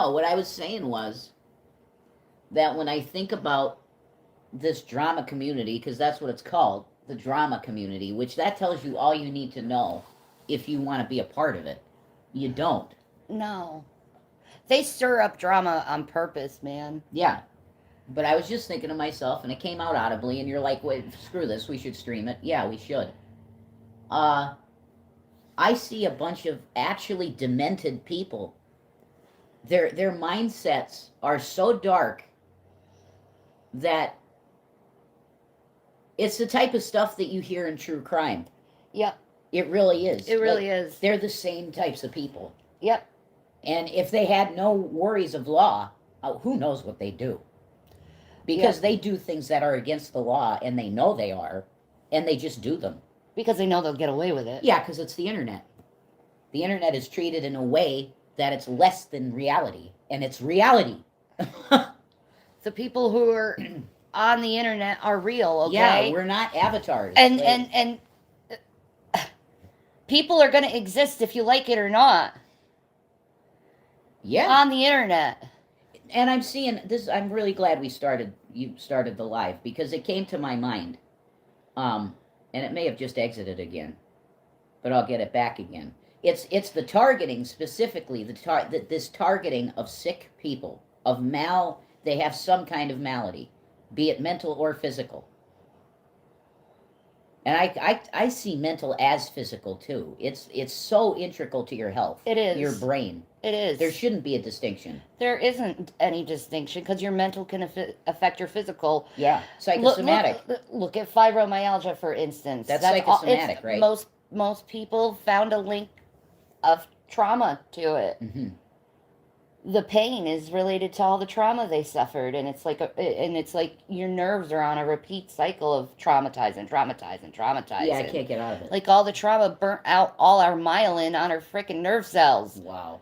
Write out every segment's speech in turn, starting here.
what I was saying was that when I think about this drama community, because that's what it's called, the drama community, which that tells you all you need to know if you want to be a part of it. You don't. No. They stir up drama on purpose, man. Yeah. But I was just thinking to myself, and it came out audibly, and you're like, wait, screw this, we should stream it. Yeah, we should. Uh, I see a bunch of actually demented people. Their mindsets are so dark that it's the type of stuff that you hear in true crime. Yep. It really is. It really is. They're the same types of people. Yep. And if they had no worries of law, who knows what they do? Because they do things that are against the law, and they know they are, and they just do them. Because they know they'll get away with it. Yeah, because it's the internet. The internet is treated in a way that it's less than reality, and it's reality. The people who are on the internet are real, okay? Yeah, we're not avatars. And people are going to exist if you like it or not. Yeah. On the internet. And I'm seeing this. I'm really glad you started the live, because it came to my mind. And it may have just exited again, but I'll get it back again. It's the targeting, specifically this targeting of sick people, they have some kind of malady, be it mental or physical. And I see mental as physical too. It's so integral to your health. It is. Your brain. It is. There shouldn't be a distinction. There isn't any distinction, because your mental can affect your physical. Yeah, psychosomatic. Look at fibromyalgia, for instance. That's psychosomatic, right? Most people found a link of trauma to it. Mm-hmm. The pain is related to all the trauma they suffered, and it's like your nerves are on a repeat cycle of traumatizing. Yeah, I can't get out of it. Like, all the trauma burnt out all our myelin on our freaking nerve cells. Wow.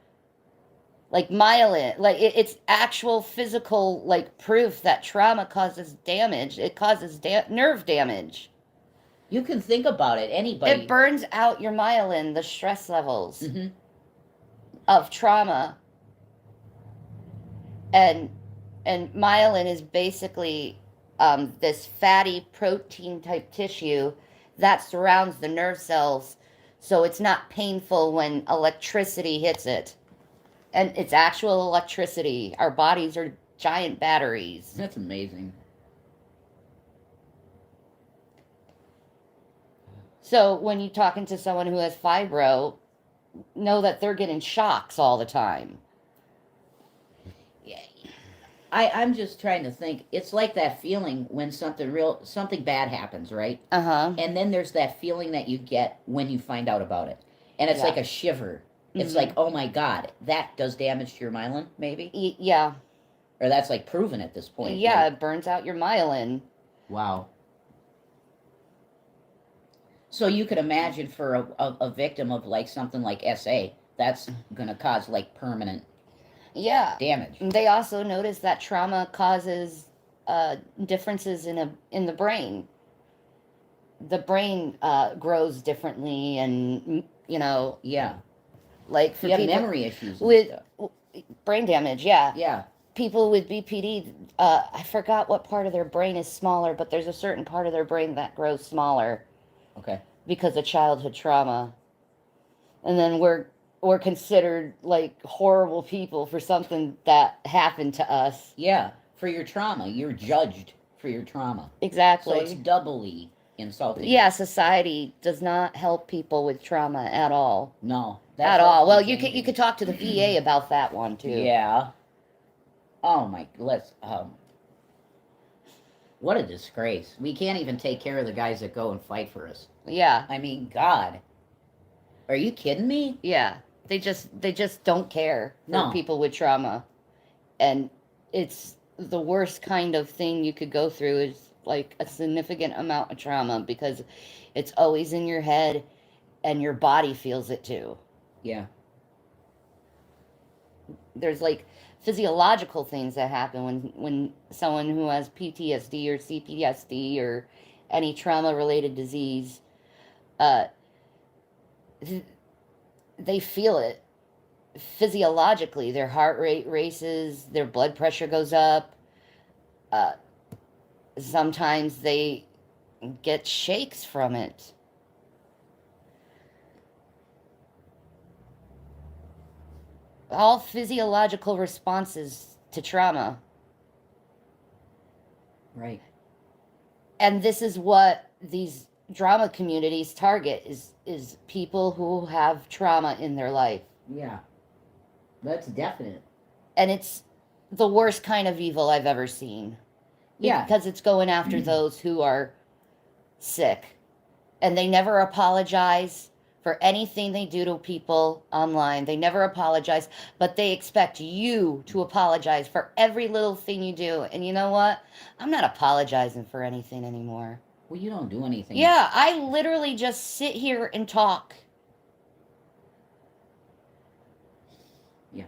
Like, myelin, like it's actual physical, like, proof that trauma causes damage. It causes nerve damage. You can think about it. Anybody. It burns out your myelin, the stress levels mm-hmm. of trauma. And myelin is basically this fatty protein type tissue that surrounds the nerve cells, so it's not painful when electricity hits it. And it's actual electricity. Our bodies are giant batteries. That's amazing. So when you're talking to someone who has fibro, know that they're getting shocks all the time. I'm just trying to think. It's like that feeling when something bad happens, right? Uh-huh. And then there's that feeling that you get when you find out about it. And it's like a shiver. It's like, oh my God, that does damage to your myelin, maybe? Yeah. Or that's like proven at this point. Yeah, right? it burns out your myelin. Wow. So you could imagine for a victim of like something like SA, that's going to cause like permanent damage. They also noticed that trauma causes differences in the brain. The brain grows differently, and Yeah. like for you have people memory issues with brain damage. Yeah. People with BPD, I forgot what part of their brain is smaller, but there's a certain part of their brain that grows smaller. Okay. Because of childhood trauma. And then we're considered like horrible people for something that happened to us. Yeah, for your trauma. You're judged for your trauma. Exactly. So it's doubly insulting. Yeah, society does not help people with trauma at all. No. At all. Well, you could talk to the VA about that one too. Yeah. Oh my, what a disgrace. We can't even take care of the guys that go and fight for us. Yeah. I mean, God. Are you kidding me? Yeah. They just don't care for people with trauma. And it's the worst kind of thing you could go through is like a significant amount of trauma, because it's always in your head and your body feels it too. Yeah. There's like physiological things that happen when someone who has PTSD or CPSD or any trauma-related disease, they feel it physiologically, their heart rate races, their blood pressure goes up. Uh, Sometimes they get shakes from it. All physiological responses to trauma. Right. And this is what these drama communities target is people who have trauma in their life. Yeah. That's definite. And it's the worst kind of evil I've ever seen. Yeah. Because it's going after those who are sick. And they never apologize for anything they do to people online. They never apologize, but they expect you to apologize for every little thing you do. And you know what? I'm not apologizing for anything anymore. Well, you don't do anything. Yeah, I literally just sit here and talk. Yeah.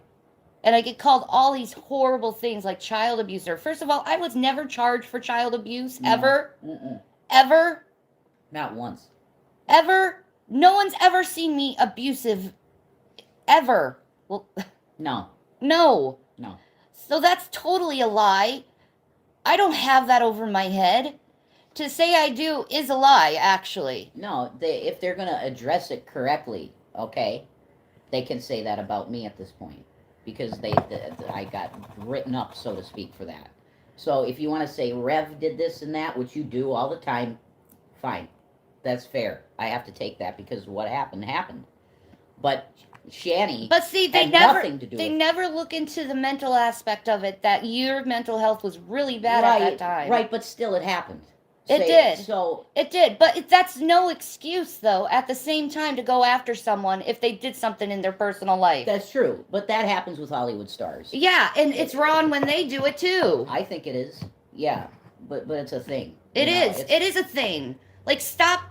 And I get called all these horrible things like child abuser. First of all, I was never charged for child abuse, No. ever. Mm-mm. Ever. Not once. Ever. No one's ever seen me abusive. Ever. Well, No. no. No. So that's totally a lie. I don't have that over my head. To say I do is a lie, actually. No, if they're going to address it correctly, okay, they can say that about me at this point. Because I got written up, so to speak, for that. So if you want to say Rev did this and that, which you do all the time, fine. That's fair. I have to take that because what happened happened. But Shanny, but see, they had never nothing to do with it. never look into the mental aspect of it. That your mental health was really bad right, at that time. Right, but still, it happened. It did. So it did, but that's no excuse, though. At the same time, to go after someone if they did something in their personal life. That's true, but that happens with Hollywood stars. Yeah, and it's wrong when they do it too. I think it is. Yeah, but it's a thing. It is a thing. Like, stop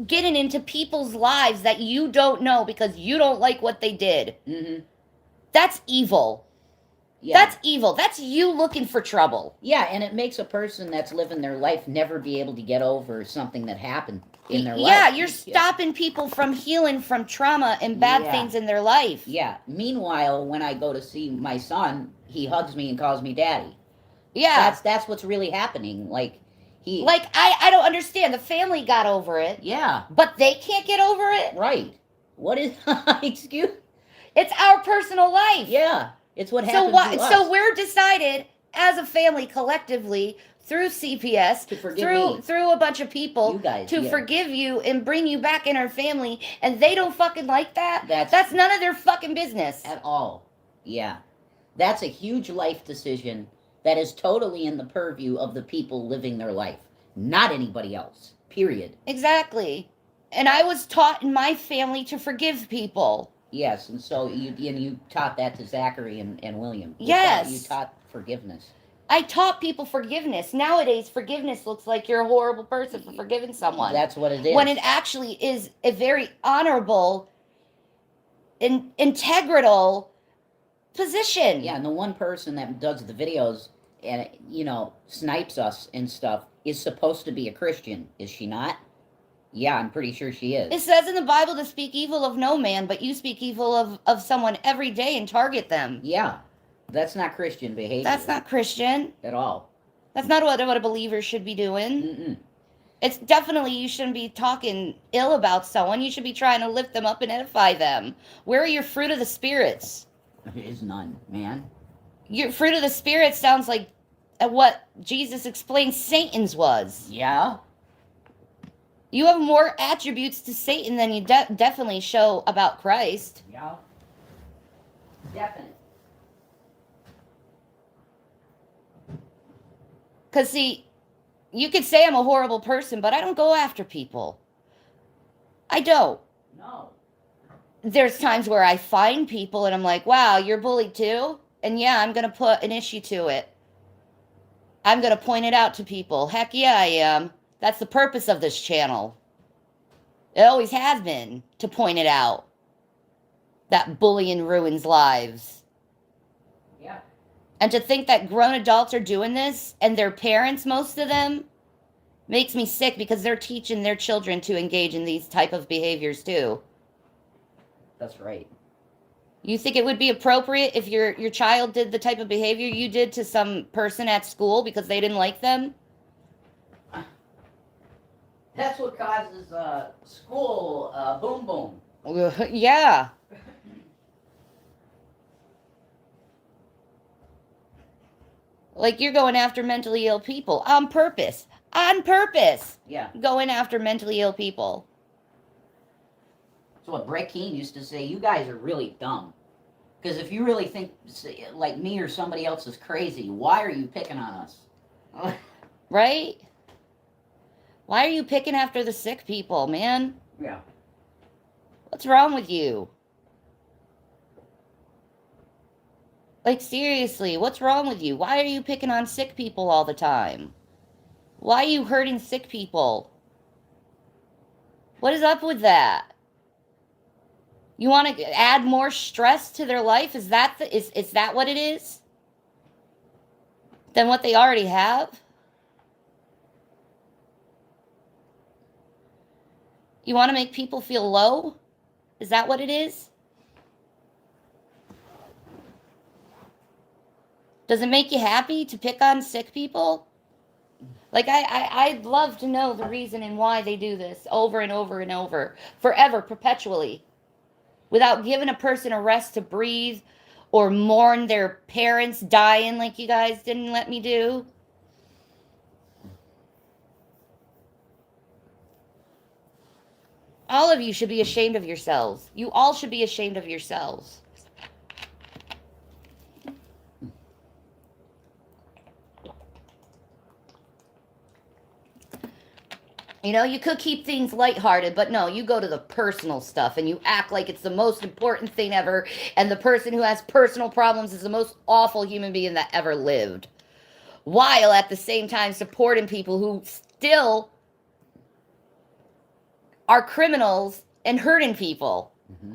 getting into people's lives that you don't know because you don't like what they did. Mm-hmm. That's evil. Yeah. That's evil. That's you looking for trouble. Yeah, and it makes a person that's living their life never be able to get over something that happened in their life. Yeah, you're stopping people from healing from trauma and bad things in their life. Yeah. Meanwhile, when I go to see my son, he hugs me and calls me daddy. Yeah. That's what's really happening. Like I don't understand. The family got over it. Yeah. But they can't get over it? Right. What is excuse? It's our personal life. Yeah. It's what happens to us. So we're decided as a family collectively through CPS, to forgive me. through a bunch of people, you guys, to forgive you and bring you back in our family, and they don't fucking like that. That's none of their fucking business at all. Yeah, that's a huge life decision that is totally in the purview of the people living their life, not anybody else. Period. Exactly. And I was taught in my family to forgive people. Yes, and so you taught that to Zachary and William. Yes. You taught forgiveness. I taught people forgiveness. Nowadays, forgiveness looks like you're a horrible person for forgiving someone. That's what it is. When it actually is a very honorable, integral position. Yeah, and the one person that does the videos and, snipes us and stuff is supposed to be a Christian, is she not? Yeah, I'm pretty sure she is. It says in the Bible to speak evil of no man, but you speak evil of someone every day and target them. Yeah, that's not Christian behavior. That's not Christian. At all. That's not what a believer should be doing. Mm-mm. It's definitely, you shouldn't be talking ill about someone. You should be trying to lift them up and edify them. Where are your fruit of the spirits? There is none, man. Your fruit of the spirit sounds like what Jesus explained Satan's was. Yeah. You have more attributes to Satan than you definitely show about Christ. Yeah. Definitely. Because, see, you could say I'm a horrible person, but I don't go after people. I don't. No. There's times where I find people and I'm like, wow, you're bullied too? And yeah, I'm going to put an issue to it. I'm going to point it out to people. Heck yeah, I am. That's the purpose of this channel. It always has been, to point it out. That bullying ruins lives. Yeah. And to think that grown adults are doing this, and their parents, most of them, makes me sick because they're teaching their children to engage in these type of behaviors too. That's right. You think it would be appropriate if your child did the type of behavior you did to some person at school because they didn't like them? That's what causes school boom boom. Yeah. Like you're going after mentally ill people on purpose. On purpose. Yeah. Going after mentally ill people. So what Brett Keane used to say, you guys are really dumb. Because if you really think like me or somebody else is crazy, why are you picking on us? Right? Why are you picking after the sick people, man? Yeah. What's wrong with you? Like, seriously, what's wrong with you? Why are you picking on sick people all the time? Why are you hurting sick people? What is up with that? You want to add more stress to their life? Is that is that what it is? Than what they already have? You want to make people feel low? Is that what it is? Does it make you happy to pick on sick people? Like, I'd love to know the reason and why they do this over and over and over, forever, perpetually, without giving a person a rest to breathe or mourn their parents dying like you guys didn't let me do. All of you should be ashamed of yourselves. You all should be ashamed of yourselves. You know, you could keep things lighthearted, but no, you go to the personal stuff and you act like it's the most important thing ever, and the person who has personal problems is the most awful human being that ever lived. While at the same time supporting people who still are criminals and hurting people. Mm-hmm.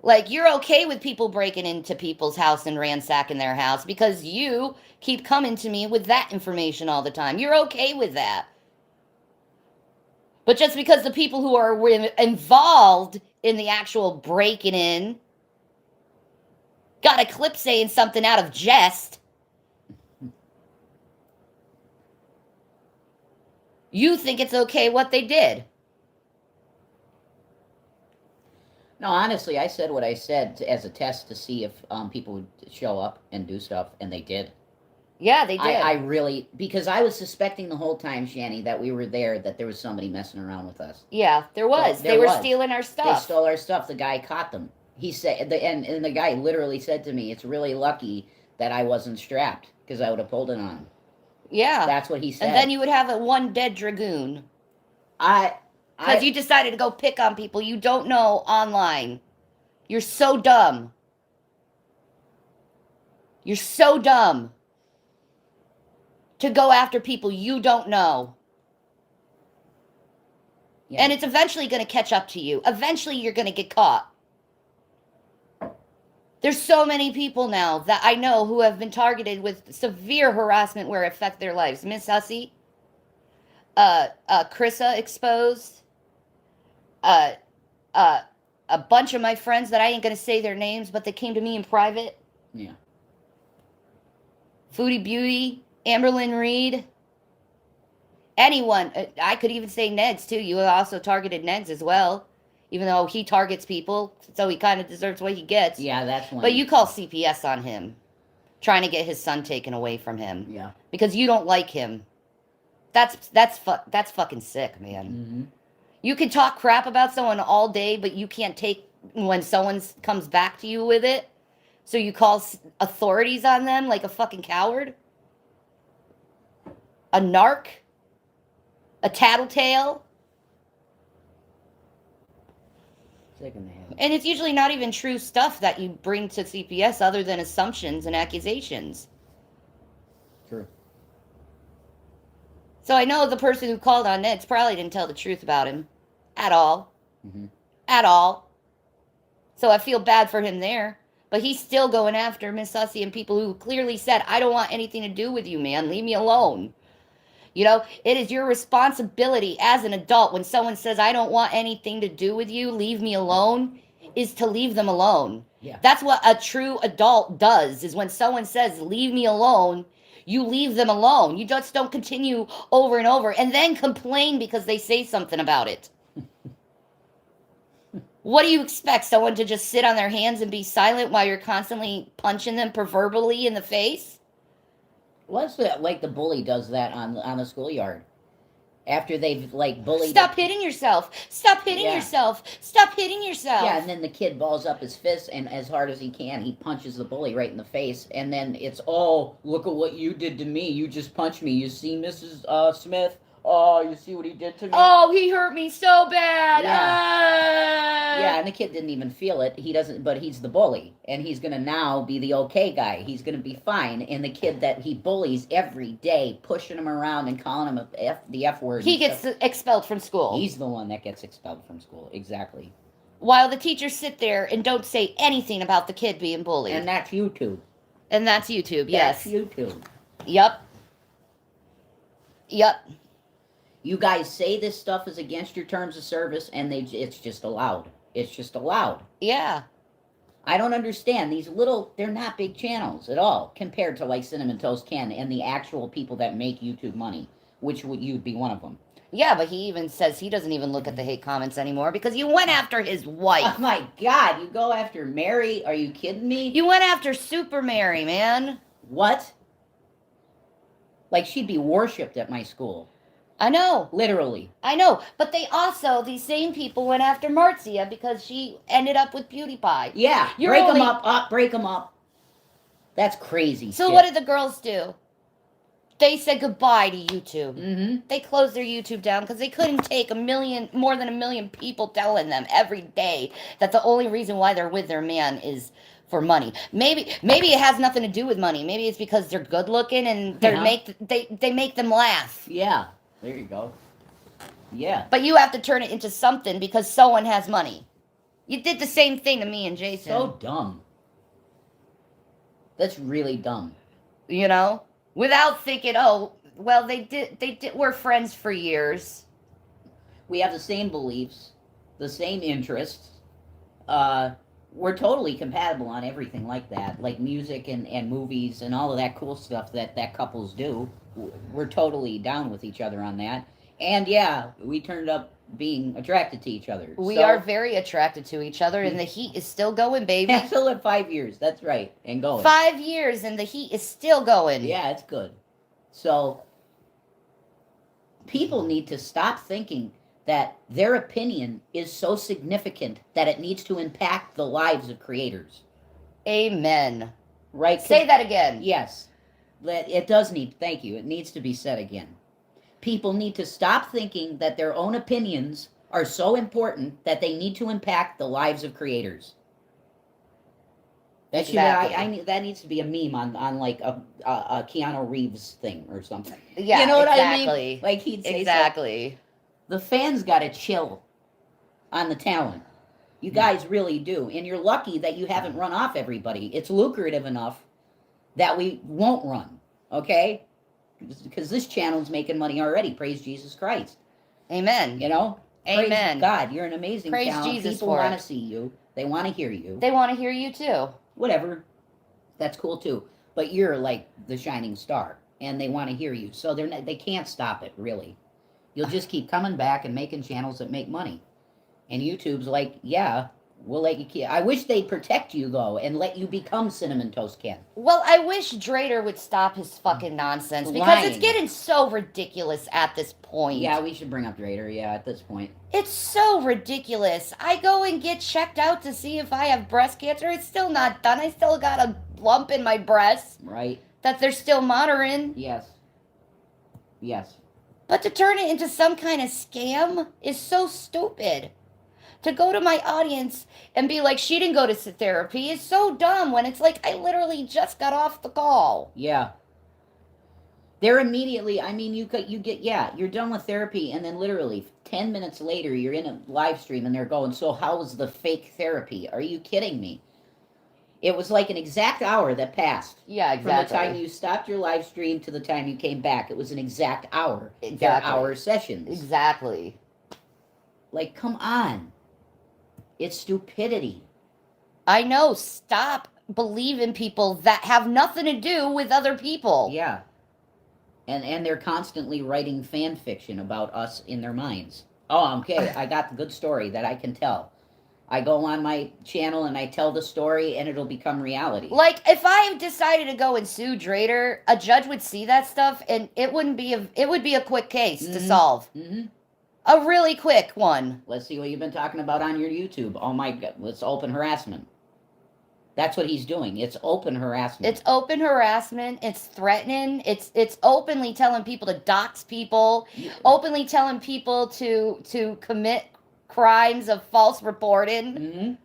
Like, you're okay with people breaking into people's house and ransacking their house because you keep coming to me with that information all the time. You're okay with that. But just because the people who are involved in the actual breaking in got a clip saying something out of jest, you think it's okay what they did. No, honestly, I said what I said as a test to see if people would show up and do stuff, and they did. Yeah, they did. I really, because I was suspecting the whole time, Shanny, that we were there, that there was somebody messing around with us. Yeah, there was. They were stealing our stuff. They stole our stuff. The guy caught them. He said, and the guy literally said to me, "It's really lucky that I wasn't strapped, because I would have pulled it on him." Yeah. That's what he said. And then you would have one dead dragoon. Because you decided to go pick on people you don't know online. You're so dumb. You're so dumb to go after people you don't know. Yeah. And it's eventually going to catch up to you. Eventually you're going to get caught. There's so many people now that I know who have been targeted with severe harassment where it affects their lives. Miss Hussey, Chrissa exposed, a bunch of my friends that I ain't going to say their names, but they came to me in private. Yeah. Foodie Beauty, Amberlynn Reed, anyone. I could even say Negs, too. You also targeted Negs as well, even though he targets people, so he kind of deserves what he gets. Yeah, that's one. But you call CPS on him, trying to get his son taken away from him. Yeah. Because you don't like him. That's fucking sick, man. Mm-hmm. You can talk crap about someone all day, but you can't take when someone comes back to you with it. So you call authorities on them like a fucking coward? A narc? A tattletale? And it's usually not even true stuff that you bring to CPS other than assumptions and accusations. True. So I know the person who called on Ned's probably didn't tell the truth about him. At all. Mm-hmm. At all. So I feel bad for him there. But he's still going after Miss Hussey and people who clearly said, I don't want anything to do with you, man. Leave me alone. You know, it is your responsibility as an adult when someone says, I don't want anything to do with you, leave me alone. is to leave them alone. Yeah. That's what a true adult does, is when someone says, leave me alone, you leave them alone. You just don't continue over and over and then complain because they say something about it. What do you expect? Someone to just sit on their hands and be silent while you're constantly punching them proverbially in the face? What's that? Like the bully does that on the schoolyard. After they've like bullied. Stop hitting yourself. Stop hitting yourself. Stop hitting yourself. Yeah, and then the kid balls up his fist and as hard as he can, he punches the bully right in the face. And then it's, oh, look at what you did to me. You just punched me. You see, Mrs. Smith? Oh, you see what he did to me? Oh, he hurt me so bad. Yeah, and the kid didn't even feel it. He doesn't, but he's the bully, and he's gonna now be the okay guy. He's gonna be fine. And the kid that he bullies every day, pushing him around and calling him the F word. He gets expelled from school. He's the one that gets expelled from school. Exactly. While the teachers sit there and don't say anything about the kid being bullied. And that's YouTube. And that's YouTube. Yes. That's YouTube. Yep. You guys say this stuff is against your terms of service, and it's just allowed. It's just allowed. Yeah. I don't understand. These they're not big channels at all compared to like Cinnamon Toast Ken and the actual people that make YouTube money, which you'd be one of them. Yeah, but he even says he doesn't even look at the hate comments anymore because you went after his wife. Oh my God, you go after Mary? Are you kidding me? You went after Super Mary, man. What? Like she'd be worshipped at my school. I know. Literally. I know. But they also, these same people went after Marcia because she ended up with PewDiePie. Yeah. Break them up, break them up. That's crazy. So what did the girls do? They said goodbye to YouTube. Mm-hmm. They closed their YouTube down because they couldn't take more than a million people telling them every day that the only reason why they're with their man is for money. Maybe it has nothing to do with money. Maybe it's because they're good looking and they make them laugh. Yeah. There you go. Yeah. But you have to turn it into something because someone has money. You did the same thing to me and Jason. So dumb. That's really dumb. You know? Without thinking, oh, well, we're friends for years. We have the same beliefs, the same interests. We're totally compatible on everything like that, like music and movies and all of that cool stuff that couples do. We're totally down with each other on that. And yeah, we turned up being attracted to each other. We are very attracted to each other, and the heat is still going, baby. Still at 5 years, that's right, and going. 5 years, and the heat is still going. Yeah, it's good. So, people need to stop thinking that their opinion is so significant that it needs to impact the lives of creators. Amen. Right? Say that again. Yes. It does need, thank you, it needs to be said again. People need to stop thinking that their own opinions are so important that they need to impact the lives of creators. That that needs to be a meme on like a Keanu Reeves thing or something. Yeah, you know what exactly. I mean? Like he'd say exactly. The fans got to chill on the talent. You guys really do. And you're lucky that you haven't run off everybody. It's lucrative enough that we won't run, okay? Because this channel's making money already. Praise Jesus Christ. Amen. You know? Amen. Praise God, you're an amazing Praise talent. Jesus People for want it. to see you. They want to hear you. They want to hear you too. Whatever. That's cool too. But you're like the shining star, and they want to hear you. So they can't stop it, really. You'll just keep coming back and making channels that make money. And YouTube's like, yeah, we'll let you keep. I wish they'd protect you, though, and let you become Cinnamon Toast Ken. Well, I wish Drader would stop his fucking nonsense because Lying. it's getting so ridiculous at this point. Yeah, we should bring up Drader, yeah, at this point. It's so ridiculous. I go and get checked out to see if I have breast cancer. It's still not done. I still got a lump in my breast. Right. That they're still monitoring. Yes. Yes. But to turn it into some kind of scam is so stupid. To go to my audience and be like, she didn't go to therapy is so dumb when it's like, I literally just got off the call. Yeah. They're immediately, I mean, you get, yeah, you're done with therapy, and then literally 10 minutes later, you're in a live stream, and they're going, so how was the fake therapy? Are you kidding me? It was like an exact hour that passed. Yeah, exactly. From the time you stopped your live stream to the time you came back. It was an exact hour. Exactly. They're hour sessions. Exactly. Like, come on. It's stupidity. I know. Stop believing people that have nothing to do with other people. Yeah. And they're constantly writing fan fiction about us in their minds. Oh, okay, I got the good story that I can tell. I go on my channel and I tell the story and it'll become reality. Like, if I decided to go and sue Drader, a judge would see that stuff and it would be a quick case to solve. Mm-hmm. A really quick one. Let's see what you've been talking about on your YouTube. Oh my God, it's open harassment. That's what he's doing. It's open harassment. It's open harassment. It's threatening. It's openly telling people to dox people. Yeah. Openly telling people to commit crimes of false reporting.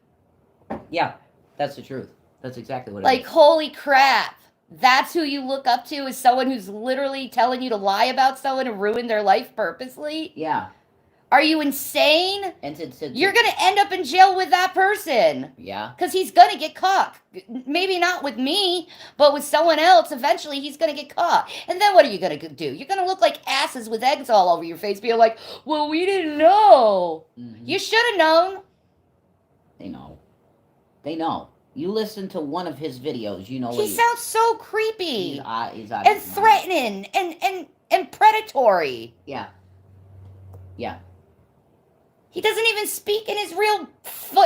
Mm-hmm. Yeah, that's the truth. That's exactly what it Like, is. holy crap. That's who you look up to, is someone who's literally telling you to lie about someone and ruin their life purposely? Yeah. Are you insane? And You're going to end up in jail with that person. Yeah. Because he's going to get caught. Maybe not with me, but with someone else. Eventually, he's going to get caught. And then what are you going to do? You're going to look like asses with eggs all over your face, being like, well, we didn't know. Mm-hmm. You should have known. They know. They know. You listen to one of his videos, you know. He sounds so creepy. He's out and of his mind. threatening and predatory. Yeah. Yeah. He doesn't even speak in his real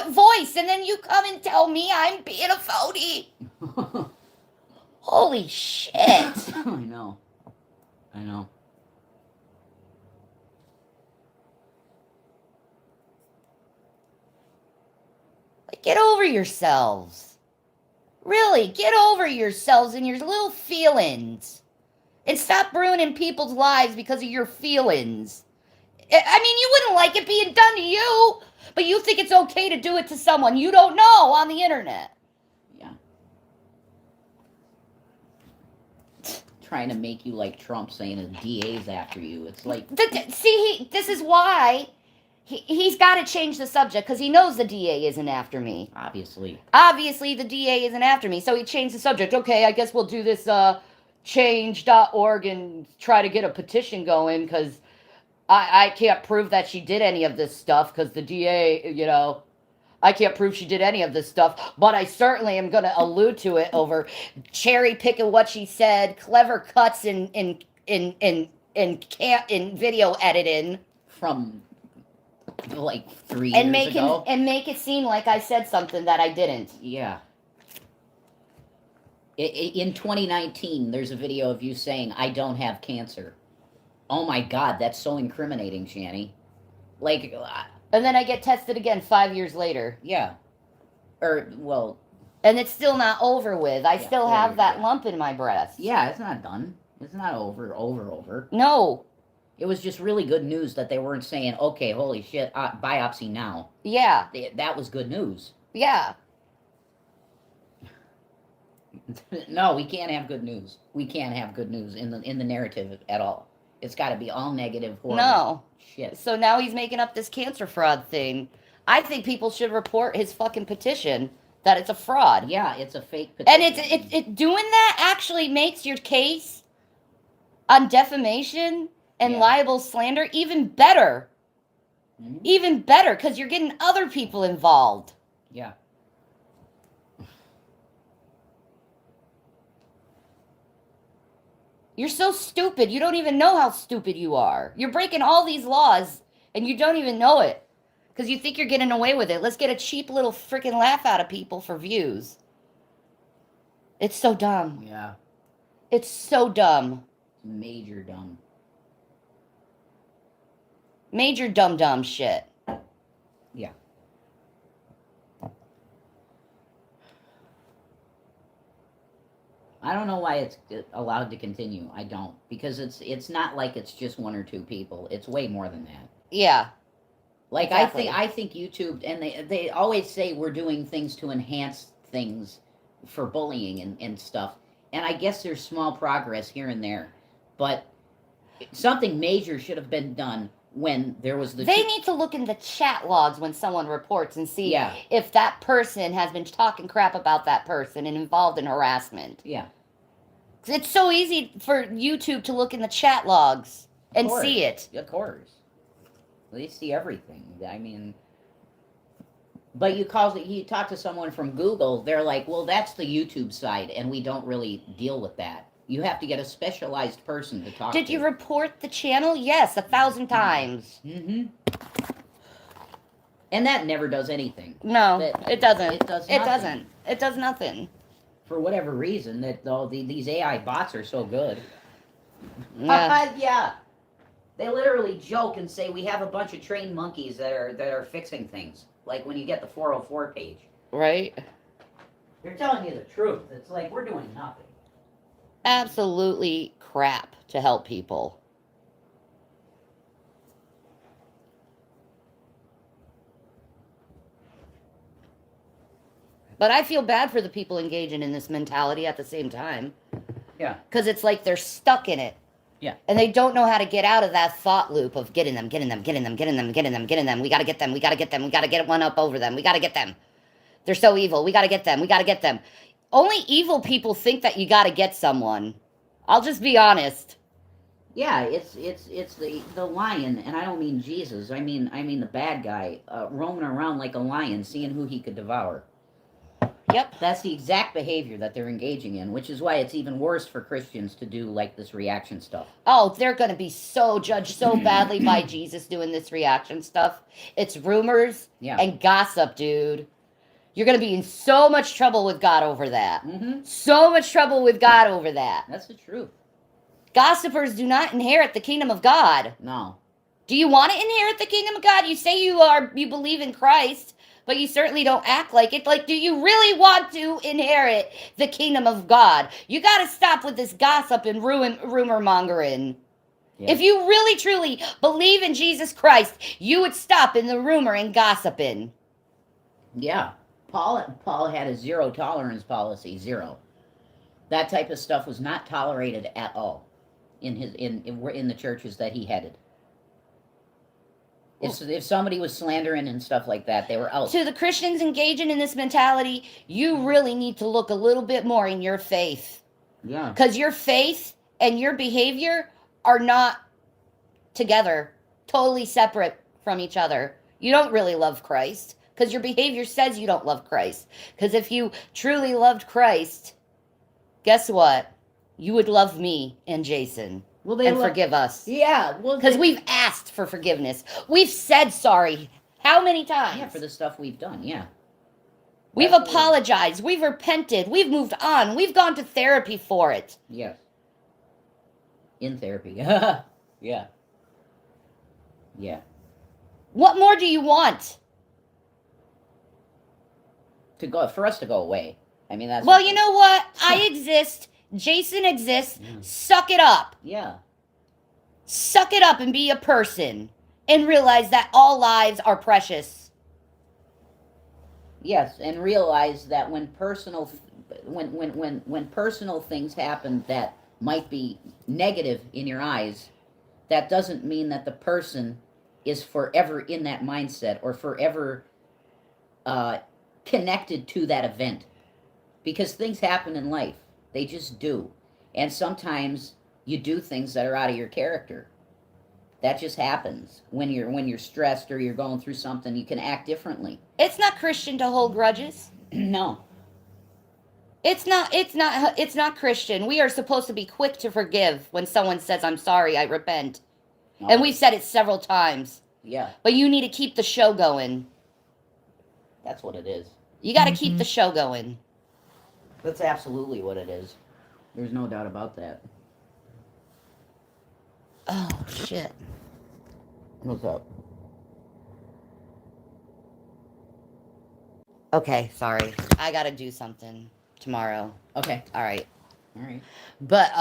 voice, and then you come and tell me I'm being a phony. Holy shit. I know. I know. Like, get over yourselves. Really, get over yourselves and your little feelings. And stop ruining people's lives because of your feelings. I mean, you wouldn't like it being done to you, but you think it's okay to do it to someone you don't know on the internet. Yeah. Trying to make you like Trump, saying a DA's after you. It's like... See, this is why he's got to change the subject, because he knows the DA isn't after me. Obviously. Obviously, the DA isn't after me, so he changed the subject. Okay, I guess we'll do this change.org and try to get a petition going, because I can't prove that she did any of this stuff, because the DA, you know, I can't prove she did any of this stuff, but I certainly am going to allude to it over cherry picking what she said, clever cuts in video editing From like 3 years ago. And make it seem like I said something that I didn't. Yeah. In 2019, there's a video of you saying, I don't have cancer. Oh my God, that's so incriminating, Shanny. Like... And then I get tested again 5 years later. Yeah. Or, well... And it's still not over with. I still have that go. lump in my breast. Yeah, it's not done. It's not over. No. It was just really good news that they weren't saying, okay, holy shit, biopsy now. Yeah. That was good news. Yeah. No, we can't have good news. We can't have good news in the narrative at all. It's got to be all negative, horrible No. shit. So now he's making up this cancer fraud thing. I think people should report his fucking petition that it's a fraud. Yeah, it's a fake petition. And it doing that actually makes your case on defamation and libel slander even better. Mm-hmm. Even better, because you're getting other people involved. Yeah. You're so stupid. You don't even know how stupid you are. You're breaking all these laws, and you don't even know it. Because you think you're getting away with it. Let's get a cheap little freaking laugh out of people for views. It's so dumb. Yeah. It's so dumb. Major dumb. Major dumb shit. Yeah. I don't know why it's allowed to continue. I don't. Because it's not like it's just one or two people. It's way more than that. Yeah. Like, exactly. I think YouTube, and they always say we're doing things to enhance things for bullying and stuff. And I guess there's small progress here and there. But something major should have been done when there was the... They need to look in the chat logs when someone reports and see Yeah. if that person has been talking crap about that person and involved in harassment. Yeah. It's so easy for YouTube to look in the chat logs and see it. Of course. They see everything. I mean... But you talk to someone from Google, they're like, well, that's the YouTube side, and we don't really deal with that. You have to get a specialized person to talk Did to. you report the channel? Yes, 1,000 times. Mm-hmm. And that never does anything. No, That, it doesn't. It does It nothing. doesn't. It does nothing. For whatever reason, that these AI bots are so good. Yeah. Yeah. They literally joke and say we have a bunch of trained monkeys that are fixing things. Like when you get the 404 page. Right? They're telling you the truth. It's like we're doing nothing. Absolutely crap to help people. But I feel bad for the people engaging in this mentality at the same time. Yeah. Because it's like they're stuck in it. Yeah. And they don't know how to get out of that thought loop of getting them, getting them, getting them, getting them, getting them, getting them. We got to get them. We got to get them. We got to get one up over them. We got to get them. They're so evil. We got to get them. We got to get them. Only evil people think that you got to get someone. I'll just be honest. Yeah, it's the lion, and I don't mean Jesus. I mean the bad guy roaming around like a lion, seeing who he could devour. Yep. That's the exact behavior that they're engaging in, which is why it's even worse for Christians to do like this reaction stuff. Oh, they're going to be so judged so badly by Jesus doing this reaction stuff. It's rumors and gossip, dude. You're going to be in so much trouble with God over that. Mm-hmm. So much trouble with God over that. That's the truth. Gossipers do not inherit the kingdom of God. No. Do you want to inherit the kingdom of God? You say you believe in Christ, but you certainly don't act like it. Like, do you really want to inherit the kingdom of God? You got to stop with this gossip and rumor mongering. Yeah. If you really truly believe in Jesus Christ, you would stop in the rumor and gossiping. Yeah. Paul had a zero tolerance policy, zero. That type of stuff was not tolerated at all in the churches that he headed. If somebody was slandering and stuff like that, they were out. To the Christians engaging in this mentality, you really need to look a little bit more in your faith. Yeah. Because your faith and your behavior are not together, totally separate from each other. You don't really love Christ because your behavior says you don't love Christ. Because if you truly loved Christ, guess what? You would love me and Jason. And forgive us. Yeah. Well, because we've asked for forgiveness. We've said sorry. How many times? Yeah, for the stuff we've done. Yeah. We've apologized. We've repented. We've moved on. We've gone to therapy for it. Yes. In therapy. Yeah. Yeah. What more do you want? For us to go away. I mean, that's... Well, you know what? I exist. Jason exists. Yeah. Suck it up. Yeah. Suck it up and be a person. And realize that all lives are precious. Yes, and realize that when personal things happen that might be negative in your eyes, that doesn't mean that the person is forever in that mindset or forever connected to that event. Because things happen in life. They just do. And sometimes you do things that are out of your character. That just happens. When you're stressed or you're going through something, you can act differently. It's not Christian to hold grudges. No. It's not Christian. We are supposed to be quick to forgive when someone says, I'm sorry, I repent. Oh. And we've said it several times. Yeah. But you need to keep the show going. That's what it is. You got to keep the show going. That's absolutely what it is. There's no doubt about that. Oh, shit. What's up? Okay, sorry. I gotta do something tomorrow. Okay. All right. But,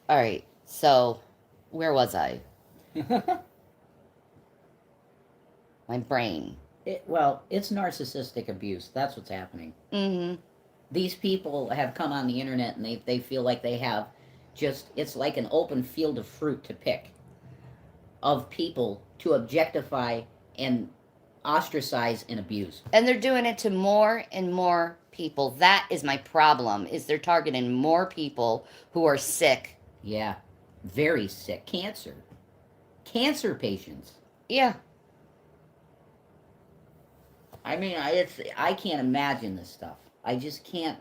all right, so where was I? My brain. It's narcissistic abuse. That's what's happening. Mm-hmm. These people have come on the internet and they feel like they have it's like an open field of fruit to pick. Of people to objectify and ostracize and abuse. And they're doing it to more and more people. That is my problem, is they're targeting more people who are sick. Yeah. Very sick. Cancer. Cancer patients. Yeah. I mean, I can't imagine this stuff. I just can't.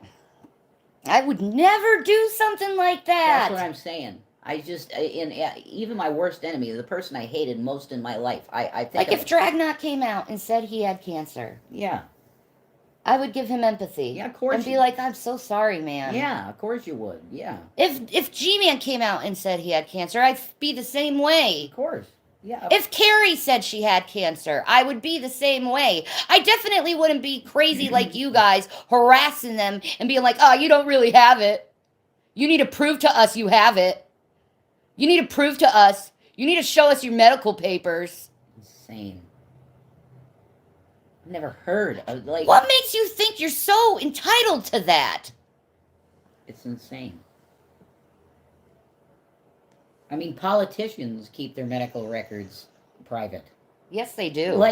I would never do something like that. That's what I'm saying. Even my worst enemy, the person I hated most in my life, I think. Like if Dragnot came out and said he had cancer. Yeah. I would give him empathy. Yeah, of course. And be like, I'm so sorry, man. Yeah, of course you would. Yeah. If G-Man came out and said he had cancer, I'd be the same way. Of course. Yeah. If Carrie said she had cancer, I would be the same way. I definitely wouldn't be crazy like you guys, harassing them and being like, oh, you don't really have it. You need to prove to us you have it. You need to prove to us. You need to show us your medical papers. Insane. I've never heard of, like... What makes you think you're so entitled to that? It's insane. I mean, politicians keep their medical records private. Yes, they do.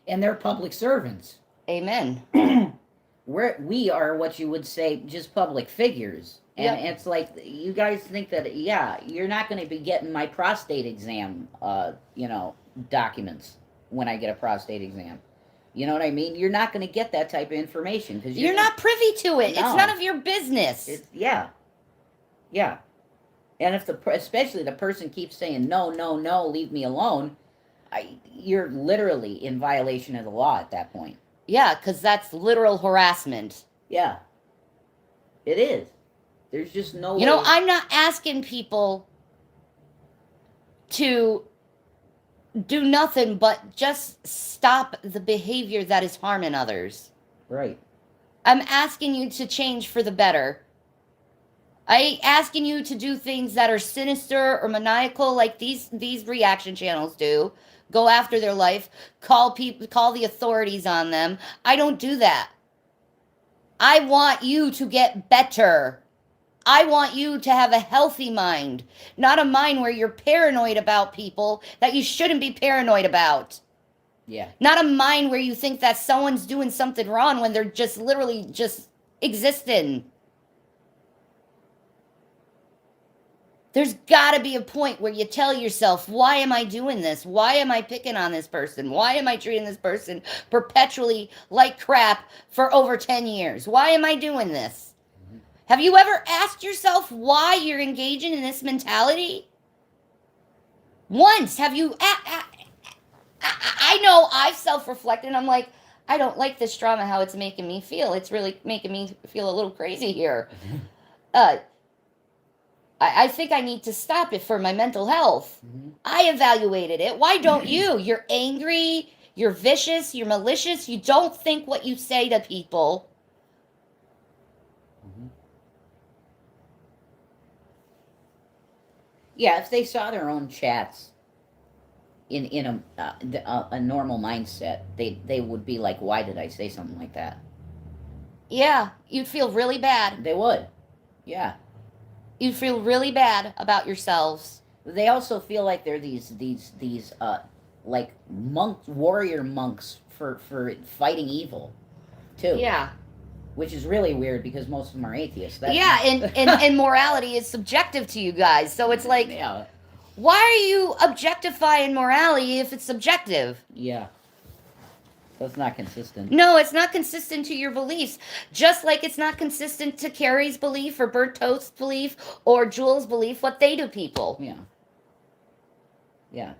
And they're public servants. Amen. We are what you would say just public figures. And It's like, you guys think that, yeah, you're not going to be getting my prostate exam, documents when I get a prostate exam. You know what I mean? You're not going to get that type of information. Because you're not privy to it. No. It's none of your business. Yeah. And especially the person keeps saying, no, no, no, leave me alone, you're literally in violation of the law at that point. Yeah, because that's literal harassment. Yeah. It is. There's just no way. You know, I'm not asking people to do nothing but just stop the behavior that is harming others. Right. I'm asking you to change for the better. I ain't asking you to do things that are sinister or maniacal like these reaction channels do. Go after their life, call the authorities on them. I don't do that. I want you to get better. I want you to have a healthy mind, not a mind where you're paranoid about people that you shouldn't be paranoid about. Yeah. Not a mind where you think that someone's doing something wrong when they're just literally just existing. There's got to be a point where you tell yourself, why am I doing this? Why am I picking on this person? Why am I treating this person perpetually like crap for over 10 years? Why am I doing this? Mm-hmm. Have you ever asked yourself why you're engaging in this mentality? Once, have you... I know I've self-reflected and I'm like, I don't like this drama, how it's making me feel. It's really making me feel a little crazy here. I think I need to stop it for my mental health. Mm-hmm. I evaluated it. Why don't you? You're angry, you're vicious, you're malicious, you don't think what you say to people. Mm-hmm. Yeah, if they saw their own chats in a normal mindset, they would be like, why did I say something like that? Yeah, you'd feel really bad. They would. Yeah. You feel really bad about yourselves. They also feel like they're these like monks, warrior monks for fighting evil, too. Yeah. Which is really weird because most of them are atheists. Yeah, and morality is subjective to you guys. So it's like, why are you objectifying morality if it's subjective? Yeah. So it's not consistent. No, it's not consistent to your beliefs. Just like it's not consistent to Carrie's belief or Bert Toast's belief or Jules' belief what they do people. Yeah. Yeah.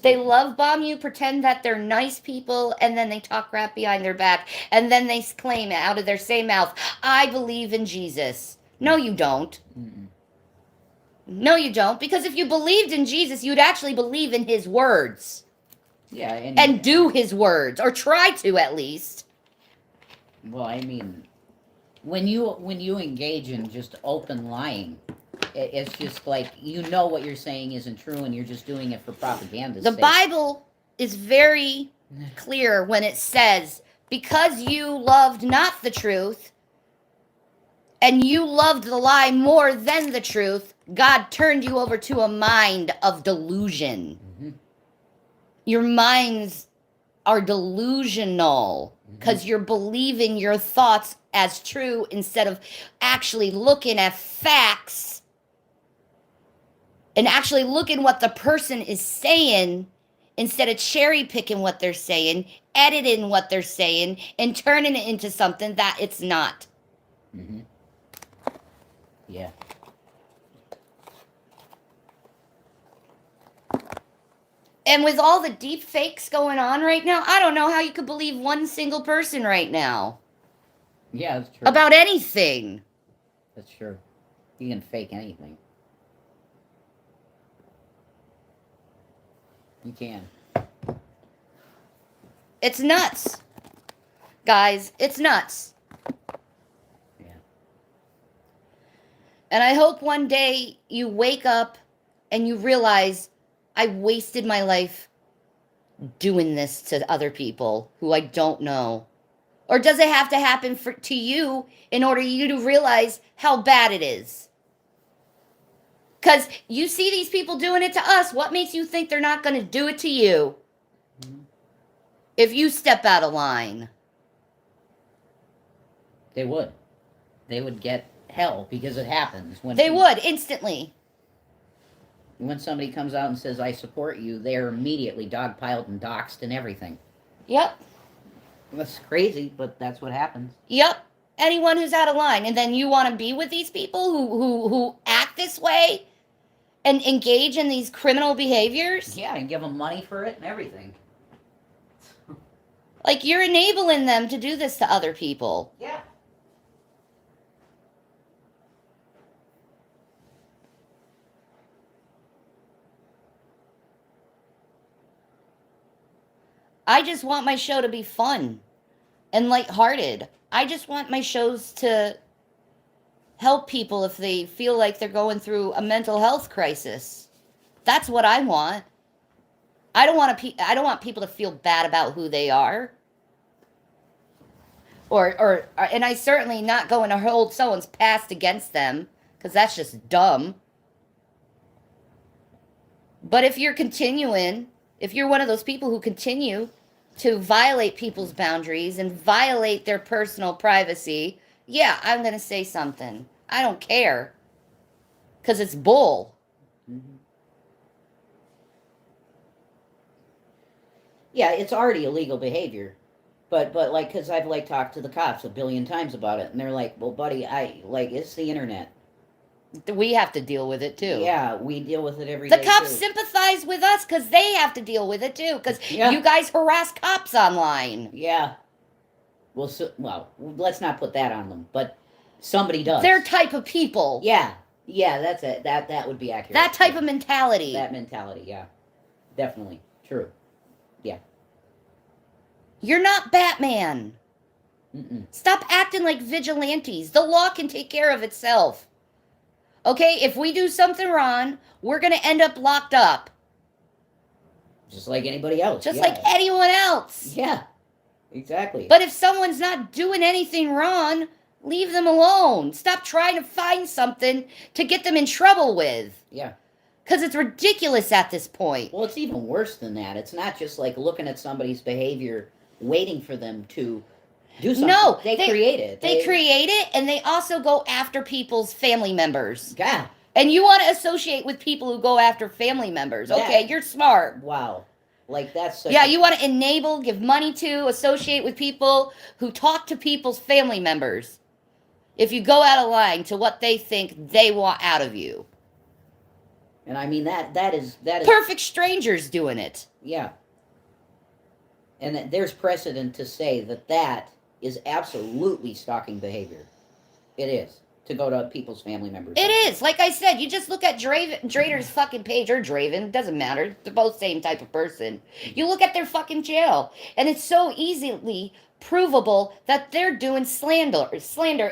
They love bomb you, pretend that they're nice people, and then they talk crap behind their back. And then they claim out of their same mouth, I believe in Jesus. No, you don't. Mm-mm. No, you don't. Because if you believed in Jesus, you'd actually believe in his words. Yeah, and do his words, or try to at least. Well, I mean, when you engage in just open lying, it's just like, you know what you're saying isn't true, and you're just doing it for propaganda's sake. The Bible is very clear when it says, because you loved not the truth, and you loved the lie more than the truth, God turned you over to a mind of delusion. Your mind's are delusional because you're believing your thoughts as true instead of actually looking at facts and actually looking what the person is saying instead of cherry picking what they're saying, editing what they're saying, and turning it into something that it's not. Mm-hmm. Yeah. And with all the deep fakes going on right now, I don't know how you could believe one single person right now. Yeah, that's true. About anything. That's true. You can fake anything. You can. It's nuts. Guys, it's nuts. Yeah. And I hope one day you wake up and you realize I wasted my life doing this to other people who I don't know. Or does it have to happen to you in order you to realize how bad it is? Because you see these people doing it to us. What makes you think they're not going to do it to you? Mm-hmm. If you step out of line. They would. They would get hell because it happens. They would, instantly. When somebody comes out and says, I support you, they're immediately dogpiled and doxxed and everything. Yep. That's crazy, but that's what happens. Yep. Anyone who's out of line. And then you want to be with these people who act this way and engage in these criminal behaviors? Yeah, and give them money for it and everything. Like, you're enabling them to do this to other people. Yeah. I just want my show to be fun and lighthearted. I just want my shows to help people if they feel like they're going through a mental health crisis. That's what I want. I don't want people to feel bad about who they are. And I certainly not going to hold someone's past against them, because that's just dumb. But if you're one of those people who continue to violate people's boundaries and violate their personal privacy, yeah, I'm going to say something. I don't care. Because it's bull. Mm-hmm. Yeah, it's already illegal behavior. But like, because I've, like, talked to the cops a billion times about it, and they're like, well, buddy, it's the internet. We have to deal with it, too. Yeah, we deal with it every day, The cops too. sympathize with us because they have to deal with it, too. Because Yeah. you guys harass cops online. Yeah. Well, let's not put that on them, but somebody does. Their type of people. Yeah. Yeah, that's it. That would be accurate. That type of mentality. That mentality, yeah. Definitely. True. Yeah. You're not Batman. Mm-mm. Stop acting like vigilantes. The law can take care of itself. Okay, if we do something wrong, we're going to end up locked up. Just like anybody else. Just yeah. like anyone else. Yeah, exactly. But if someone's not doing anything wrong, leave them alone. Stop trying to find something to get them in trouble with. Yeah. Because it's ridiculous at this point. Well, it's even worse than that. It's not just like looking at somebody's behavior, waiting for them to do something. No, they create it. They create it, and they also go after people's family members. Yeah. And you want to associate with people who go after family members. Okay, you're smart. Wow. Like, that's such you want to enable, give money to, associate with people who talk to people's family members. If you go out of line to what they think they want out of you. And I mean, that is perfect strangers doing it. Yeah. And there's precedent to say that is absolutely stalking behavior. It is. To go to people's family members. It is. Like I said, you just look at Drader's fucking page, or Draven, doesn't matter. They're both same type of person. You look at their fucking jail, and it's so easily provable that they're doing slander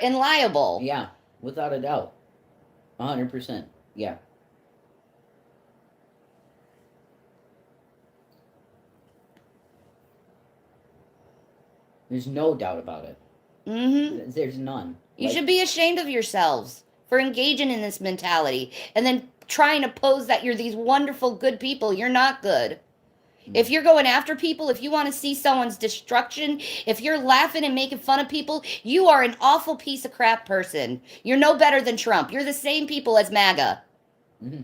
and liable. Yeah, without a doubt. 100%. Yeah. There's no doubt about it. Mm-hmm. There's none. You should be ashamed of yourselves for engaging in this mentality and then trying to pose that you're these wonderful, good people. You're not good. If you're going after people, if you want to see someone's destruction, if you're laughing and making fun of people, you are an awful piece of crap person. You're no better than Trump. You're the same people as MAGA. Mm-hmm.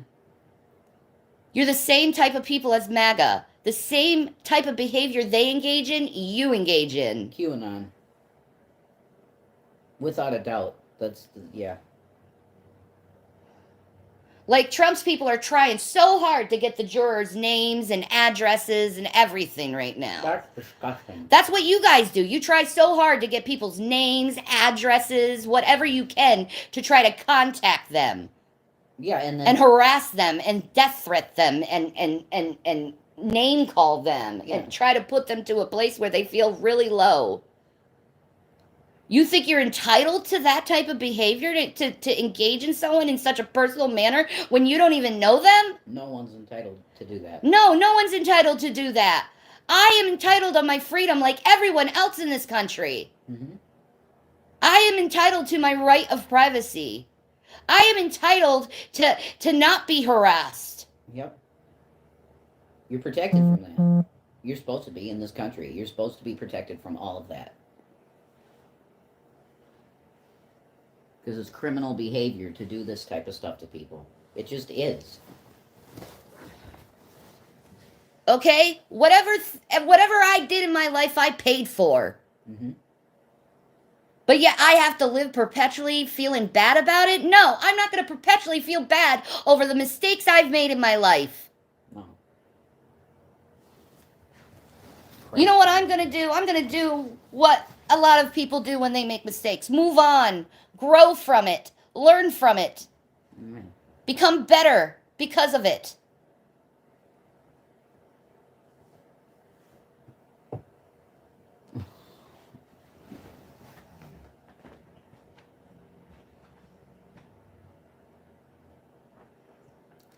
You're the same type of people as MAGA. The same type of behavior they engage in, you engage in. QAnon. Without a doubt. Yeah. Like, Trump's people are trying so hard to get the jurors' names and addresses and everything right now. That's disgusting. That's what you guys do. You try so hard to get people's names, addresses, whatever you can to try to contact them. Yeah, and harass them and death threat them and name call them and try to put them to a place where they feel really low. You think you're entitled to that type of behavior to engage in someone in such a personal manner when you don't even know them? No one's entitled to do that. No one's entitled to do that. I am entitled to my freedom like everyone else in this country. Mm-hmm. I am entitled to my right of privacy. I am entitled to not be harassed. Yep. You're protected from that. You're supposed to be in this country. You're supposed to be protected from all of that. Because it's criminal behavior to do this type of stuff to people. It just is. Okay? Whatever I did in my life, I paid for. Mm-hmm. But yet I have to live perpetually feeling bad about it? No, I'm not going to perpetually feel bad over the mistakes I've made in my life. No. You know what I'm going to do? I'm going to do what a lot of people do when they make mistakes. Move on. Grow from it. Learn from it. Mm-hmm. Become better because of it.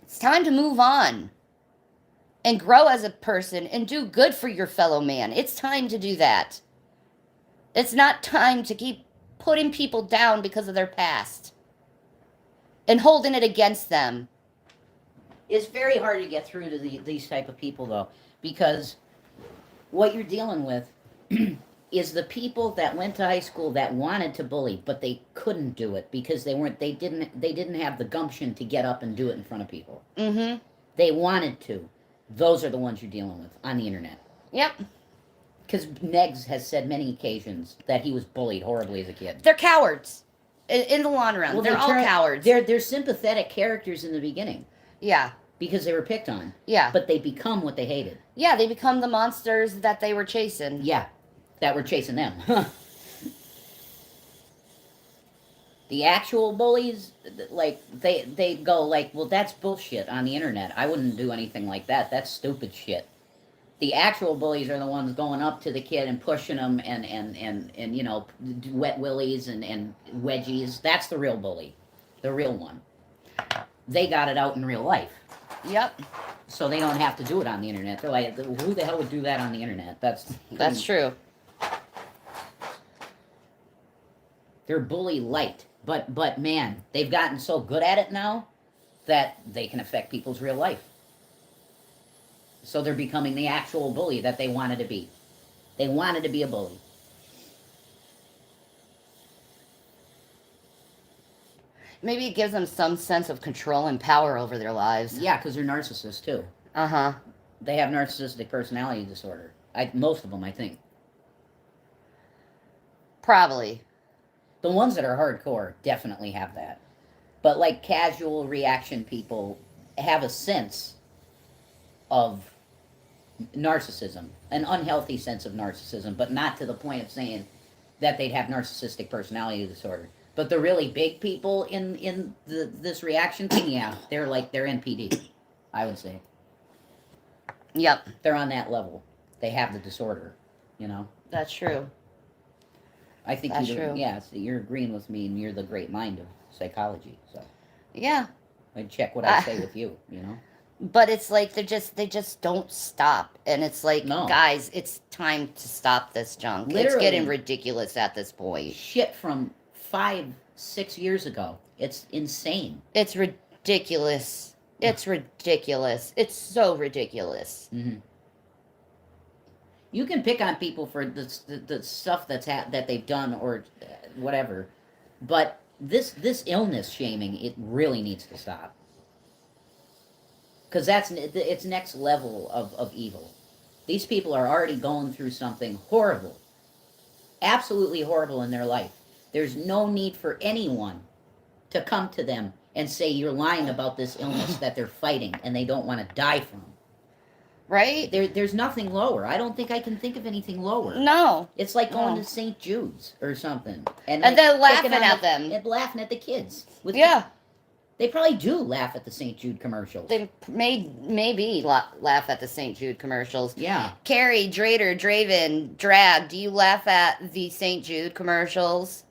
It's time to move on and grow as a person and do good for your fellow man. It's time to do that. It's not time to keep putting people down because of their past and holding it against them. It's very hard to get through to these type of people, though, because what you're dealing with is the people that went to high school that wanted to bully, but they couldn't do it because they didn't have the gumption to get up and do it in front of people. Mm-hmm. They wanted to. Those are the ones you're dealing with on the internet. Yep. Because Negs has said many occasions that he was bullied horribly as a kid. They're cowards. In the long run, they're all cowards. They're sympathetic characters in the beginning. Yeah. Because they were picked on. Yeah. But they become what they hated. Yeah, they become the monsters that they were chasing. Yeah. That were chasing them. The actual bullies, like, they go like, well, that's bullshit on the internet. I wouldn't do anything like that. That's stupid shit. The actual bullies are the ones going up to the kid and pushing them and you know, wet willies and wedgies. That's the real bully. The real one. They got it out in real life. Yep. So they don't have to do it on the internet. They're like, who the hell would do that on the internet? That's true. They're bully light. But man, they've gotten so good at it now that they can affect people's real life. So they're becoming the actual bully that they wanted to be. They wanted to be a bully. Maybe it gives them some sense of control and power over their lives. Yeah, because they're narcissists too. Uh-huh. They have narcissistic personality disorder. Most of them, I think. Probably. The ones that are hardcore definitely have that. But like casual reaction people have a sense of narcissism, an unhealthy sense of narcissism, but not to the point of saying that they'd have narcissistic personality disorder. But the really big people in this reaction thing, yeah, they're NPD, I would say. Yep. They're on that level. They have the disorder, you know? That's true. I think That's true. Yeah, so you're agreeing with me, and you're the great mind of psychology, so. Yeah. I'd check what I say with you, you know? But it's like they just don't stop. And it's like, No. Guys, it's time to stop this junk. Literally. It's getting ridiculous at this point. Shit from 5-6 years ago. It's insane. It's ridiculous. It's ridiculous. It's so ridiculous. Mm-hmm. You can pick on people for the stuff that they've done or whatever, but this illness shaming, it really needs to stop, because it's next level of evil. These people are already going through something horrible, absolutely horrible in their life. There's no need for anyone to come to them and say you're lying about this illness that they're fighting and they don't want to die from. Right? There's nothing lower. I don't think I can think of anything lower. No. It's like going No. to St. Jude's or something, And they're laughing picking on at them. and laughing at the kids. Yeah. They probably do laugh at the St. Jude commercials. They maybe laugh at the St. Jude commercials. Yeah. Carrie, Drader, Draven, Drag, do you laugh at the St. Jude commercials?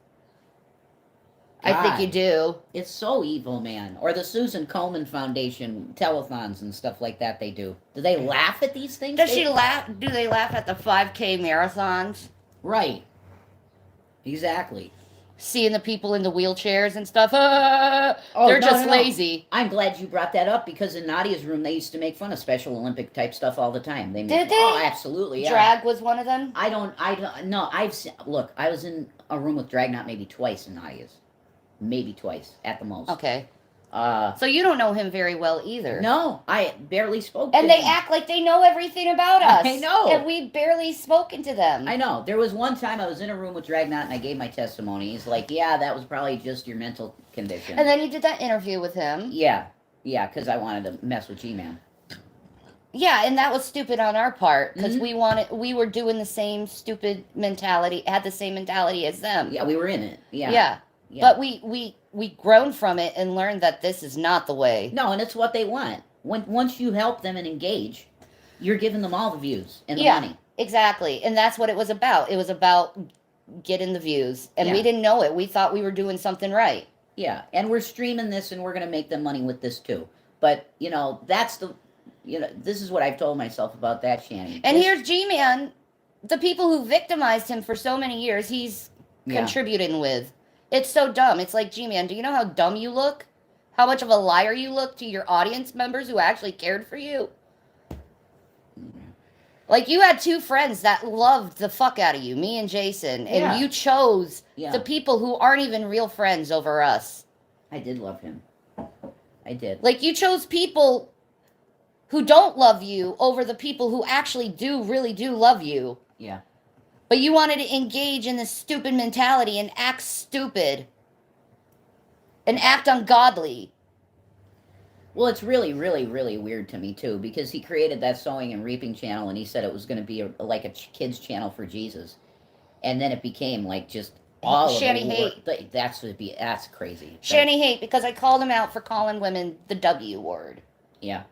I think God. you do. It's so evil, man. Or the Susan Komen Foundation telethons and stuff like that they do. Do they laugh at these things? Does she laugh? Do they laugh at the 5K marathons? Right. Exactly. Seeing the people in the wheelchairs and stuff. Oh, They're no, just no, no. lazy. I'm glad you brought that up, because in Nadia's room they used to make fun of Special Olympic type stuff all the time. Did they? Oh, absolutely. Yeah. Drag was one of them? I don't. No, look, I was in a room with Drag not maybe twice in Nadia's. Maybe twice at the most. Okay. So you don't know him very well either. No, I barely spoke And to they him. act like they know everything about us. I know. And we've barely spoken to them. I know. There was one time I was in a room with Dragnot and I gave my testimony. He's like, yeah, that was probably just your mental condition. And then you did that interview with him. Yeah, because I wanted to mess with G-Man. Yeah, and that was stupid on our part, because Mhm. we were doing the same stupid mentality, had the same mentality as them. Yeah, we were in it. Yeah. Yeah. But we grown from it and learned that this is not the way. No, and it's what they want. Once you help them and engage, you're giving them all the views and the Yeah. money. Exactly. And that's what it was about. It was about getting the views. And we Yeah. didn't know it. We thought we were doing something right. Yeah, and we're streaming this and we're going to make them money with this too. But, this is what I've told myself about that, Shanny. And here's G-Man, the people who victimized him for so many years, he's Yeah. contributing with. It's so dumb. It's like, G-Man, do you know how dumb you look? How much of a liar you look to your audience members who actually cared for you? Like, you had two friends that loved the fuck out of you, me and Jason, and Yeah. you chose Yeah. the people who aren't even real friends over us. I did love him. I did. Like, you chose people who don't love you over the people who actually really do love you. Yeah. But you wanted to engage in this stupid mentality and act stupid. And act ungodly. Well, it's really, really, really weird to me too, because he created that sowing and reaping channel, and he said it was going to be like a kids channel for Jesus, and then it became like just all Shanny of the hate. That's crazy. Shanny hate, because I called him out for calling women the W word. Yeah.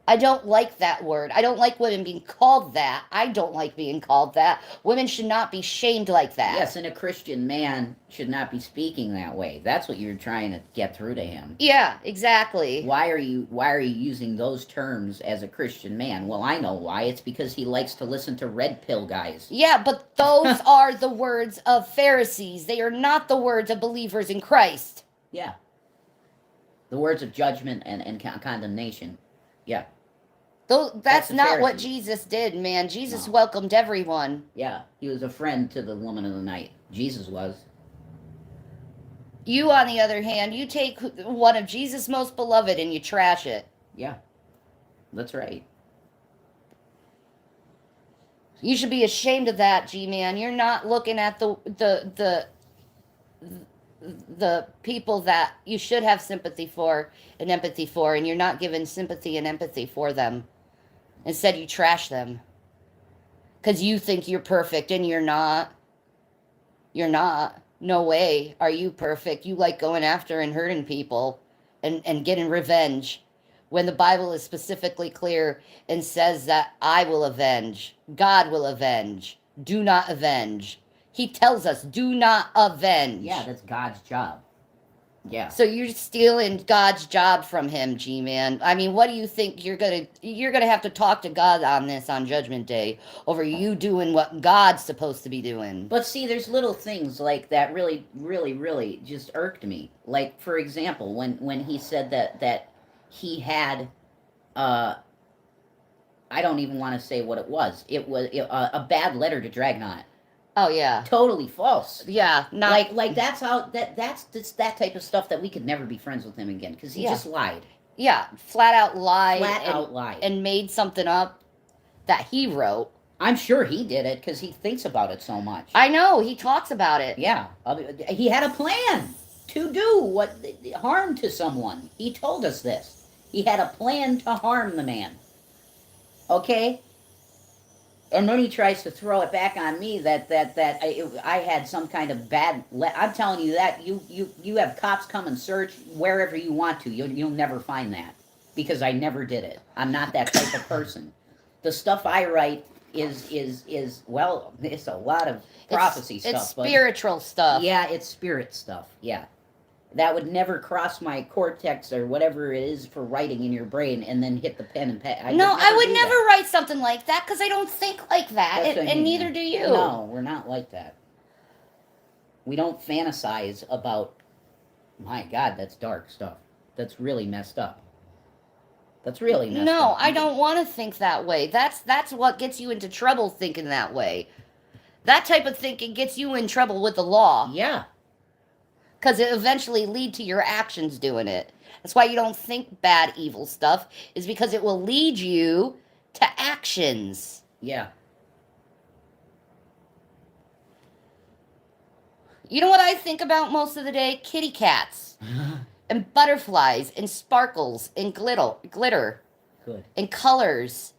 I don't like that word. I don't like women being called that. I don't like being called that. Women should not be shamed like that. Yes, and a Christian man should not be speaking that way. That's what you're trying to get through to him. Yeah, exactly. Why are you using those terms as a Christian man? Well, I know why. It's because he likes to listen to red pill guys. Yeah, but those are the words of Pharisees. They are not the words of believers in Christ. Yeah. The words of judgment and condemnation. Yeah. That's the not what Pharisees. Jesus did, man. Jesus No. welcomed everyone. Yeah. He was a friend to the woman of the night. Jesus was. You, on the other hand, you take one of Jesus' most beloved and you trash it. Yeah. That's right. You should be ashamed of that, G-Man. You're not looking at the people that you should have sympathy for and empathy for, and you're not giving sympathy and empathy for them. Instead, you trash them. Because you think you're perfect, and you're not. You're not. No way are you perfect. You like going after and hurting people and getting revenge. When the Bible is specifically clear and says that I will avenge. God will avenge. Do not avenge. He tells us, do not avenge. Yeah, that's God's job. Yeah. So you're stealing God's job from him, G-Man. I mean, what do you think you're gonna have to talk to God on this on Judgment Day over you doing what God's supposed to be doing? But see, there's little things like that really, really, really just irked me. Like, for example, when he said that he had, I I don't even want to say what it was. It was a bad letter to Dragnot. Oh yeah. Totally false. Yeah. Not Like that's how that's just that type of stuff that we could never be friends with him again because he Yeah. just lied. Yeah. Flat out lied. Flat out lied. And made something up that he wrote. I'm sure he did it because he thinks about it so much. I know, he talks about it. Yeah, he had a plan to do what harm to someone. He told us this. He had a plan to harm the man. Okay, and then he tries to throw it back on me that I had some kind of bad. I'm telling you that you have cops come and search wherever you want to. You'll never find that because I never did it. I'm not that type of person. The stuff I write is well, it's a lot of prophecy stuff. It's spiritual stuff. Yeah, it's spirit stuff. Yeah, that would never cross my cortex or whatever it is for writing in your brain and then hit the pen and pad. I would never write something like that because I don't think like that, and neither do you. No, we're not like that. We don't fantasize about. My God, that's dark stuff. That's really messed up. That's really messed up. No, I don't want to think that way. That's what gets you into trouble thinking that way. That type of thinking gets you in trouble with the law. Yeah. Because it eventually lead to your actions doing it. That's why you don't think bad, evil stuff, is because it will lead you to actions. Yeah. You know what I think about most of the day? Kitty cats. And butterflies and sparkles and glitter. Good. And colors.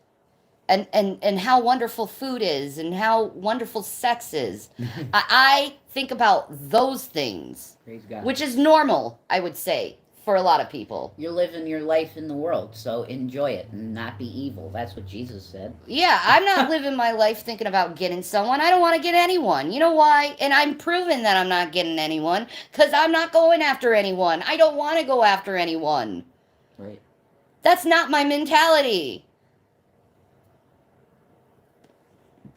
And how wonderful food is and how wonderful sex is. I think about those things. Praise God. Which is normal, I would say, for a lot of people. You're living your life in the world, so enjoy it and not be evil. That's what Jesus said. Yeah, I'm not living my life thinking about getting someone. I don't want to get anyone. You know why? And I'm proving that I'm not getting anyone because I'm not going after anyone. I don't want to go after anyone. Right. That's not my mentality.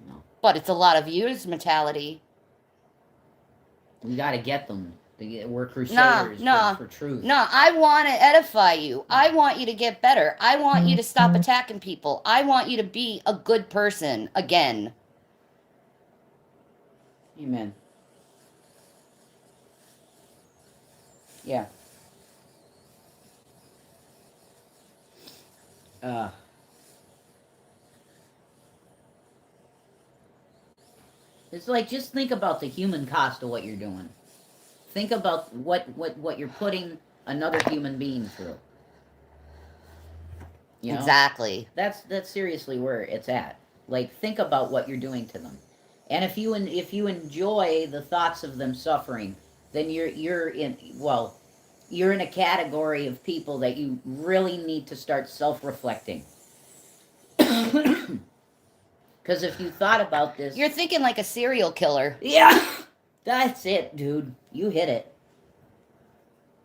No. But it's a lot of you's mentality. We got to get them. We're crusaders for truth. No, I want to edify you. I want you to get better. I want you to stop attacking people. I want you to be a good person again. Amen. Yeah. It's like, just think about the human cost of what you're doing. Think about what you're putting another human being through. You know? Exactly. That's seriously where it's at. Like, think about what you're doing to them, and if you enjoy the thoughts of them suffering, then you're in a category of people that you really need to start self-reflecting. Because if you thought about this, You're thinking like a serial killer. yeah, that's it, dude. You hit it.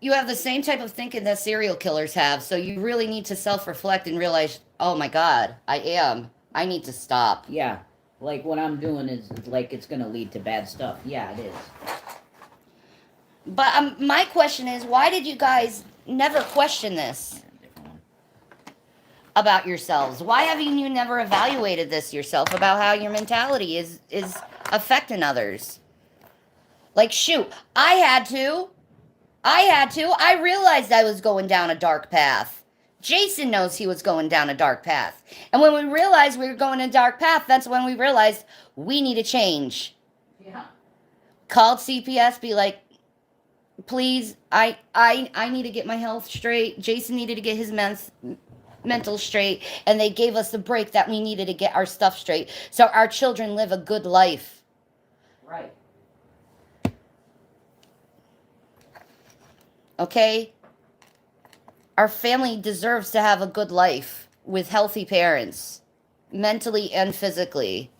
You have the same type of thinking that serial killers have, so you really need to self-reflect and realize, oh my God, I need to stop. Yeah, like what I'm doing is like it's gonna lead to bad stuff. Yeah, it is. But my question is, why did you guys never question this about yourselves? Why have you never evaluated this yourself about how your mentality is affecting others? Like, shoot, I had to. I realized I was going down a dark path. Jason knows he was going down a dark path. And when we realized we were going a dark path, that's when we realized we need to change. Yeah. Called CPS, be like, please, I need to get my health straight. Jason needed to get his mental straight. And they gave us the break that we needed to get our stuff straight so our children live a good life. Right. Okay? Our family deserves to have a good life with healthy parents, mentally and physically.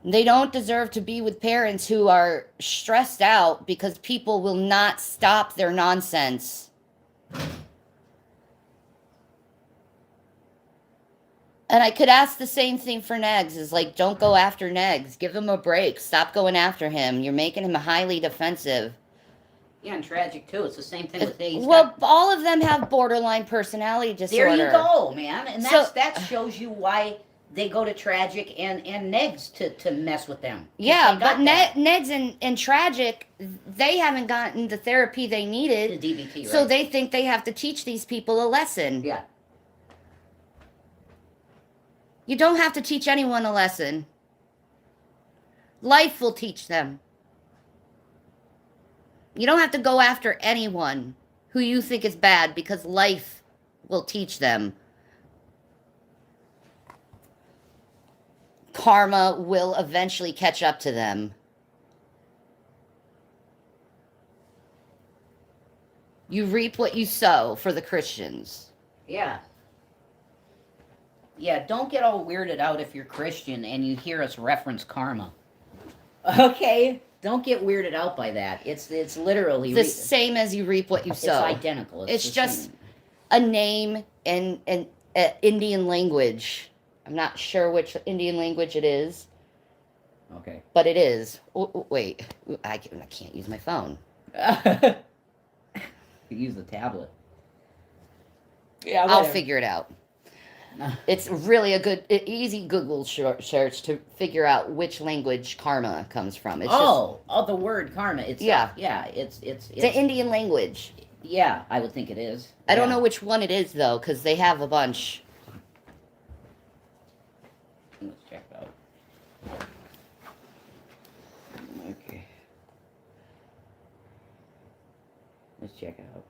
They don't deserve to be with parents who are stressed out because people will not stop their nonsense. And I could ask the same thing for Negs, is like, don't go after Negs. Give him a break. Stop going after him. You're making him highly defensive. Yeah, and tragic too. It's the same thing with these. Well, all of them have borderline personality disorder. There you go, man. And So- that shows you why they go to tragic and negs to mess with them. 'Cause Yeah, they got but that. Ned's and Tragic, they haven't gotten the therapy they The needed, DBT, right? so they think they have to teach these people a lesson. Yeah. You don't have to teach anyone a lesson. Life will teach them. You don't have to go after anyone who you think is bad because life will teach them. Karma will eventually catch up to them. You reap what you sow for the Christians. Yeah. Yeah, don't get all weirded out if you're Christian and you hear us reference karma. Okay? Don't get weirded out by that. It's literally The same as you reap what you it's sow. identical. It's the just same. a name in Indian language. I'm not sure which Indian language it is, Okay. but it is. Wait, I can't use my phone. You use the tablet. Yeah, I'll figure it out. It's really a good, easy Google search to figure out which language karma comes from. It's the word karma. It's Yeah. It's the Indian language. yeah. I would think it is. I don't Yeah. know which one it is though, because they have a bunch. Let's check it out. Okay. Let's check it out.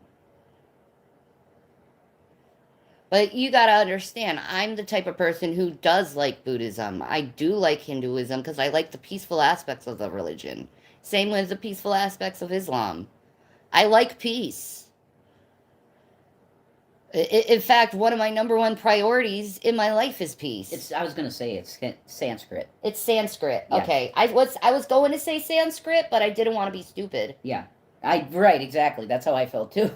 But you gotta understand, I'm the type of person who does like Buddhism. I do like Hinduism because I like the peaceful aspects of the religion. Same with the peaceful aspects of Islam. I like peace. In fact, one of my number one priorities in my life is peace. I was gonna say it's Sanskrit. It's Sanskrit. Yeah. Okay. I was going to say Sanskrit, but I didn't want to be stupid. Yeah. Right, exactly. That's how I felt too.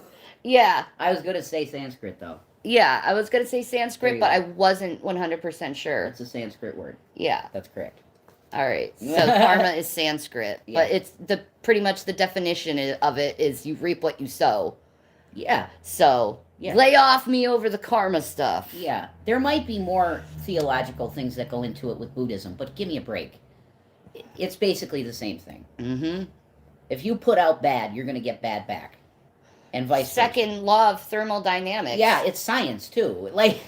Yeah. I was gonna say Sanskrit though. Yeah, I was going to say There Sanskrit, you but go. I wasn't 100% sure. It's a Sanskrit word. Yeah. That's correct. All right. So karma is Sanskrit, Yeah. but it's pretty much the definition of it is you reap what you sow. Yeah. So Yeah. lay off me over the karma stuff. Yeah. There might be more theological things that go into it with Buddhism, but give me a break. It's basically the same thing. Mm-hmm. If you put out bad, you're gonna get bad back. And vice versa. Second law of thermodynamics. Yeah, it's science too. Like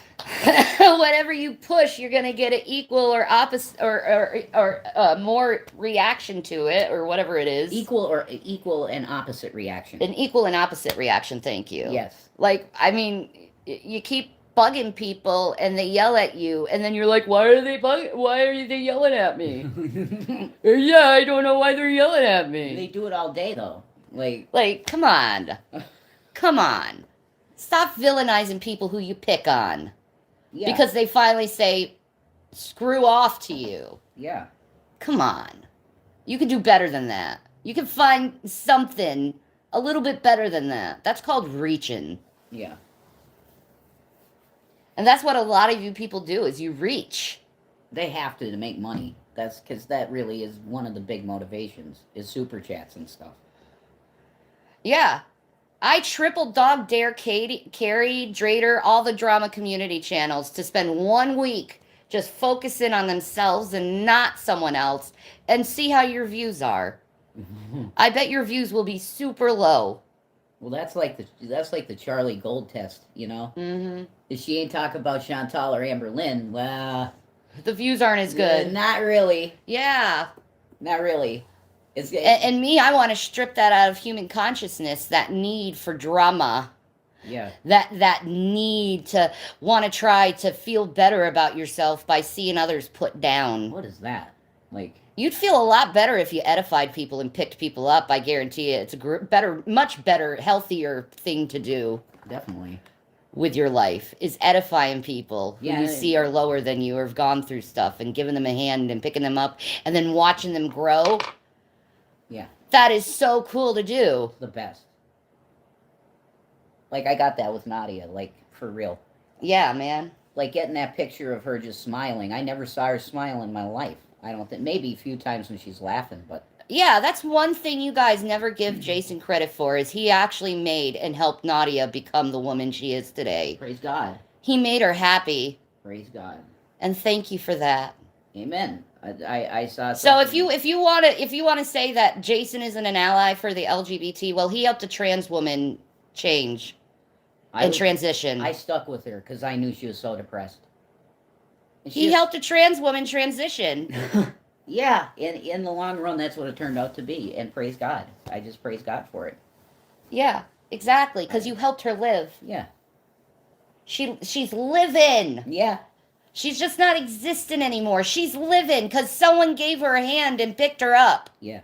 whatever you push, you're gonna get an equal or opposite or more reaction to it or whatever it is. equal and opposite reaction. An equal and opposite reaction. Thank you. Yes. Like, I mean, you keep bugging people and they yell at you, and then you're like, why are they yelling at me? Yeah, I don't know why they're yelling at me. They do it all day though. Like, come on. Come on. Stop villainizing people who you pick on. Yeah. Because they finally say, screw off to you. Yeah. Come on. You can do better than that. You can find something a little bit better than that. That's called reaching. Yeah. And that's what a lot of you people do is you reach. They have to make money. That's because that really is one of the big motivations is super chats and stuff. Yeah. I triple dog dare Carrie, Drader, all the drama community channels to spend 1 week just focusing on themselves and not someone else and see how your views are. I bet your views will be super low. Well, that's like the Charlie Gold test, you know. Mm-hmm. If she ain't talking about Chantal or Amber Lynn, well, The views aren't as good. Not really. Yeah. Not really. And me, I want to strip that out of human consciousness, that need for drama. Yeah. That need to want to try to feel better about yourself by seeing others put down. What is that? Like, you'd feel a lot better if you edified people and picked people up. I guarantee you, it's a much better, healthier thing to do. Definitely. With your life is edifying people who Yeah, you see are lower than you or have gone through stuff and giving them a hand and picking them up and then watching them grow. Yeah. That is so cool to do. The best. Like, I got that with Nadia, like, for real. Yeah, man. Like, getting that picture of her just smiling. I never saw her smile in my life. I don't think, maybe a few times when she's laughing, but Yeah, that's one thing you guys never give Jason credit for is he actually made and helped Nadia become the woman she is today. Praise God. He made her happy, Praise God. and thank you for that. Amen. I saw. So something- if you want to say that Jason isn't an ally for the LGBT, well, he helped a trans woman change and transition. I stuck with her because I knew she was so depressed. And He helped a trans woman transition. Yeah, in the long run, that's what it turned out to be, and praise God. I just praise God for it. Yeah, exactly, because you helped her live. Yeah. She's living. Yeah. She's just not existing anymore. She's living because someone gave her a hand and picked her up. Yeah.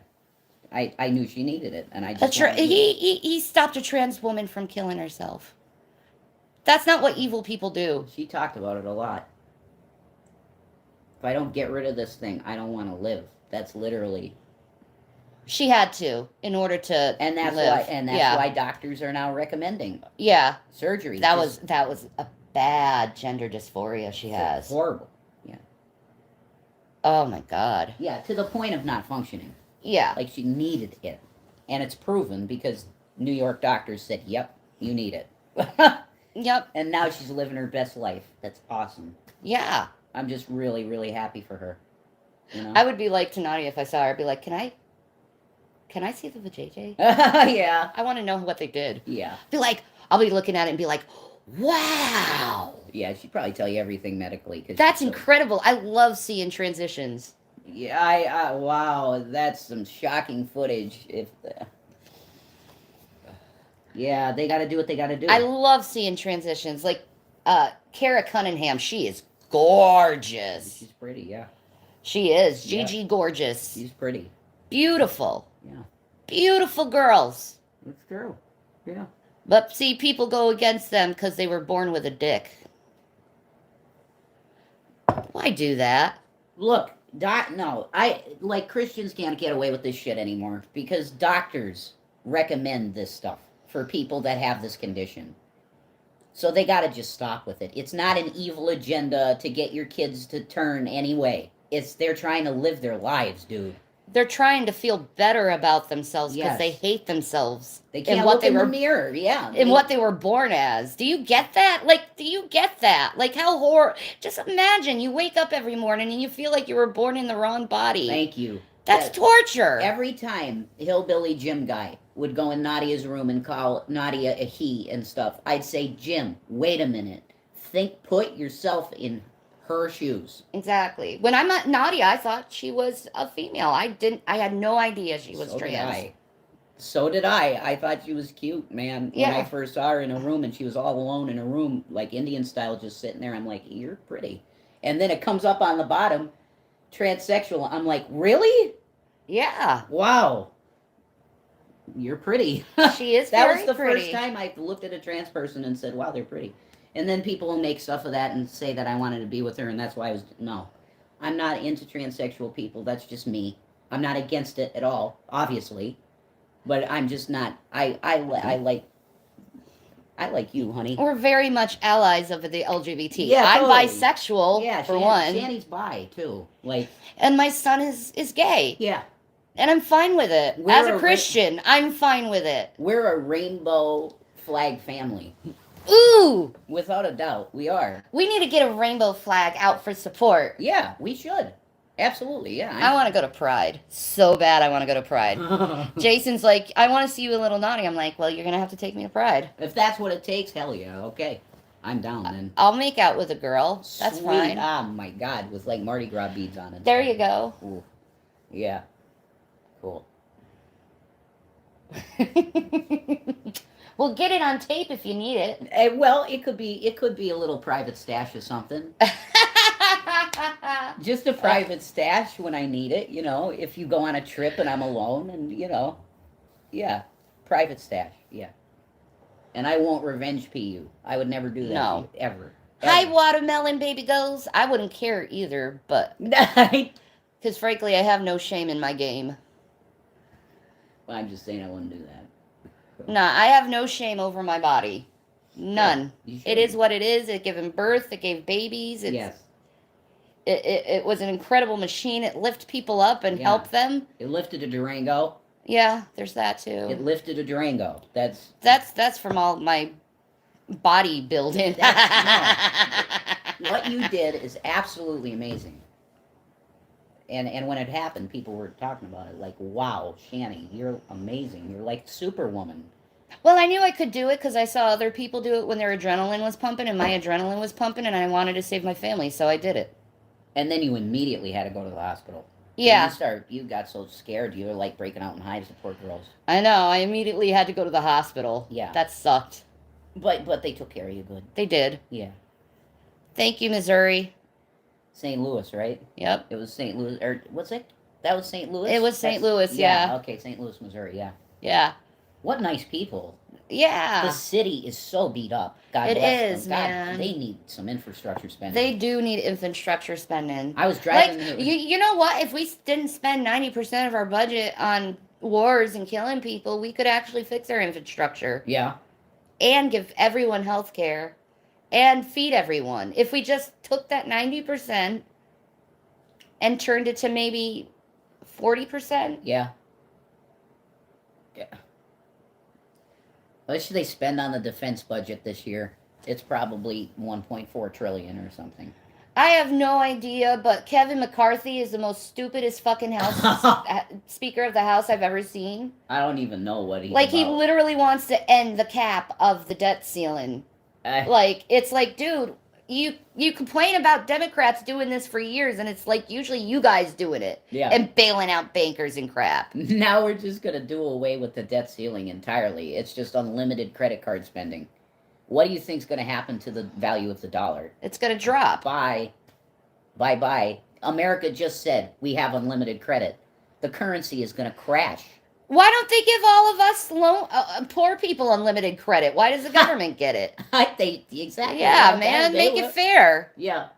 I knew she needed it, and I just wanted to- he stopped a trans woman from killing herself. That's not what evil people do. She talked about it a lot. If I don't get rid of this thing, I don't want to live. That's literally. She had to in order to And that's live. why doctors are now recommending surgery. That was a bad gender dysphoria she has. Horrible. Yeah. Oh my God. Yeah, to the point of not functioning. Yeah. Like she needed it. And it's proven because New York doctors said, "Yep, you need it." Yep. And now she's living her best life. That's awesome. Yeah. I'm just really, really happy for her. You know? I would be like to Nadia if I saw her. I'd be like, Can I see the vajayjay? Yeah. I want to know what they did. Yeah. Be like, I'll be looking at it and be like, wow. Yeah, she'd probably tell you everything medically. Cause That's she's so- incredible. I love seeing transitions. Yeah, wow, that's some shocking footage. Yeah, they got to do what they got to do. I love seeing transitions. Like Kara Cunningham, she is gorgeous. She's pretty, yeah. She is. Yeah. Gigi gorgeous. She's pretty. Beautiful. Yeah, Beautiful girls. that's true. Yeah. But see, people go against them because they were born with a dick. Why do that? Look, no, like Christians can't get away with this shit anymore because doctors recommend this stuff for people that have this condition. So they got to just stop with it. It's not an evil agenda to get your kids to turn anyway. They're trying to live their lives, dude. They're trying to feel better about themselves because Yes. they hate themselves. They can't and what look they in were the mirror. Yeah. in what they were born as. Do you get that? Like, do you get that? Like, how horror? Just imagine you wake up every morning and you feel like you were born in the wrong body. Thank you. That's torture. Every time Hillbilly Jim guy would go in Nadia's room and call Nadia a he and stuff, I'd say, Jim, wait a minute. Put yourself in her shoes. Exactly. When I met Nadia, I thought she was a female. I had no idea she was So did trans. I. So did I. I thought she was cute, man. When Yeah. I first saw her in a room and she was all alone in a room, like Indian style, just sitting there, I'm like, you're pretty. And then it comes up on the bottom, transsexual. I'm like, really? Yeah. Wow. You're pretty. She is That very was the pretty. first time I looked at a trans person and said, wow, they're pretty. And then people will make stuff of that and say that I wanted to be with her, and that's why I was, no. I'm not into transsexual people. That's just me. I'm not against it at all, obviously. But I'm just not, I like you, honey. We're very much allies of the LGBT. Yeah, I'm totally. bisexual, for one. Shanny's bi, too. Like, And my son is gay. yeah. And I'm fine with it. We're As a a Christian, I'm fine with it. We're a rainbow flag family. Ooh! Without a doubt, we are. We need to get a rainbow flag out for support. Yeah, we should. Absolutely, yeah. I want to go to Pride. So bad I want to go to Pride. Jason's like, I want to see you a little naughty. I'm like, well, you're going to have to take me to Pride. If that's what it takes, hell yeah, okay. I'm down then. I'll make out with a girl. That's Sweet. fine. Oh my god, with like Mardi Gras beads on it. There you go. Cool. Yeah. Cool. We'll get it on tape if you need it. Well, it could be a little private stash or something. Just a private stash when I need it, if you go on a trip and I'm alone and, yeah, private stash, yeah. And I won't revenge pee you. I would never do that No. to you, ever. Hi, watermelon baby goes. I wouldn't care either, but Well, because frankly, I have no shame in my game. I'm just saying I wouldn't do that. Nah, I have no shame over my body. None. You It is what it is. It gave birth. It gave babies. It's, Yes. It was an incredible machine. It lifted people up and Yeah. helped them. It lifted a Durango. Yeah, there's that too. It lifted a Durango. That's from all my bodybuilding. What you did is absolutely amazing. And when it happened, people were talking about it like, wow, Shanny, you're amazing. You're like Superwoman. Well, I knew I could do it because I saw other people do it when their adrenaline was pumping, and my adrenaline was pumping, and I wanted to save my family, so I did it. And then you immediately had to go to the hospital. Yeah. You got so scared, you were like breaking out in hives, the poor girls. I know. I immediately had to go to the hospital. Yeah. That sucked. But they took care of you good. They did. Yeah. Thank you, Missouri. St. Louis, right? Yep. It was St. Louis, or what's it? That was St. Louis? It was St. Louis, yeah. Okay, St. Louis, Missouri, yeah. Yeah. What nice people. Yeah. The city is so beat up. God It bless is, them. God, man. they need some infrastructure spending. They do need infrastructure spending. I was driving. Like, you know what? If we didn't spend 90% of our budget on wars and killing people, we could actually fix our infrastructure. Yeah. And give everyone health care and feed everyone. If we just took that 90% and turned it to maybe 40%. Yeah. Yeah. What should they spend on the defense budget this year? It's probably 1.4 trillion or something. I have no idea, but Kevin McCarthy is the most stupidest fucking Speaker of the House I've ever seen. I don't even know what he's Like, he about. literally wants to end the cap of the debt ceiling. Like, it's like, dude, you complain about Democrats doing this for years, and it's like usually you guys doing it. Yeah. And bailing out bankers and crap. Now we're just going to do away with the debt ceiling entirely. It's just unlimited credit card spending. What do you think's going to happen to the value of the dollar? It's going to drop. Bye. Bye-bye. America just said we have unlimited credit. The currency is going to crash. Why don't they give all of us poor people unlimited credit? Why does the government get it? Exactly. Yeah, man, make it fair. Yeah.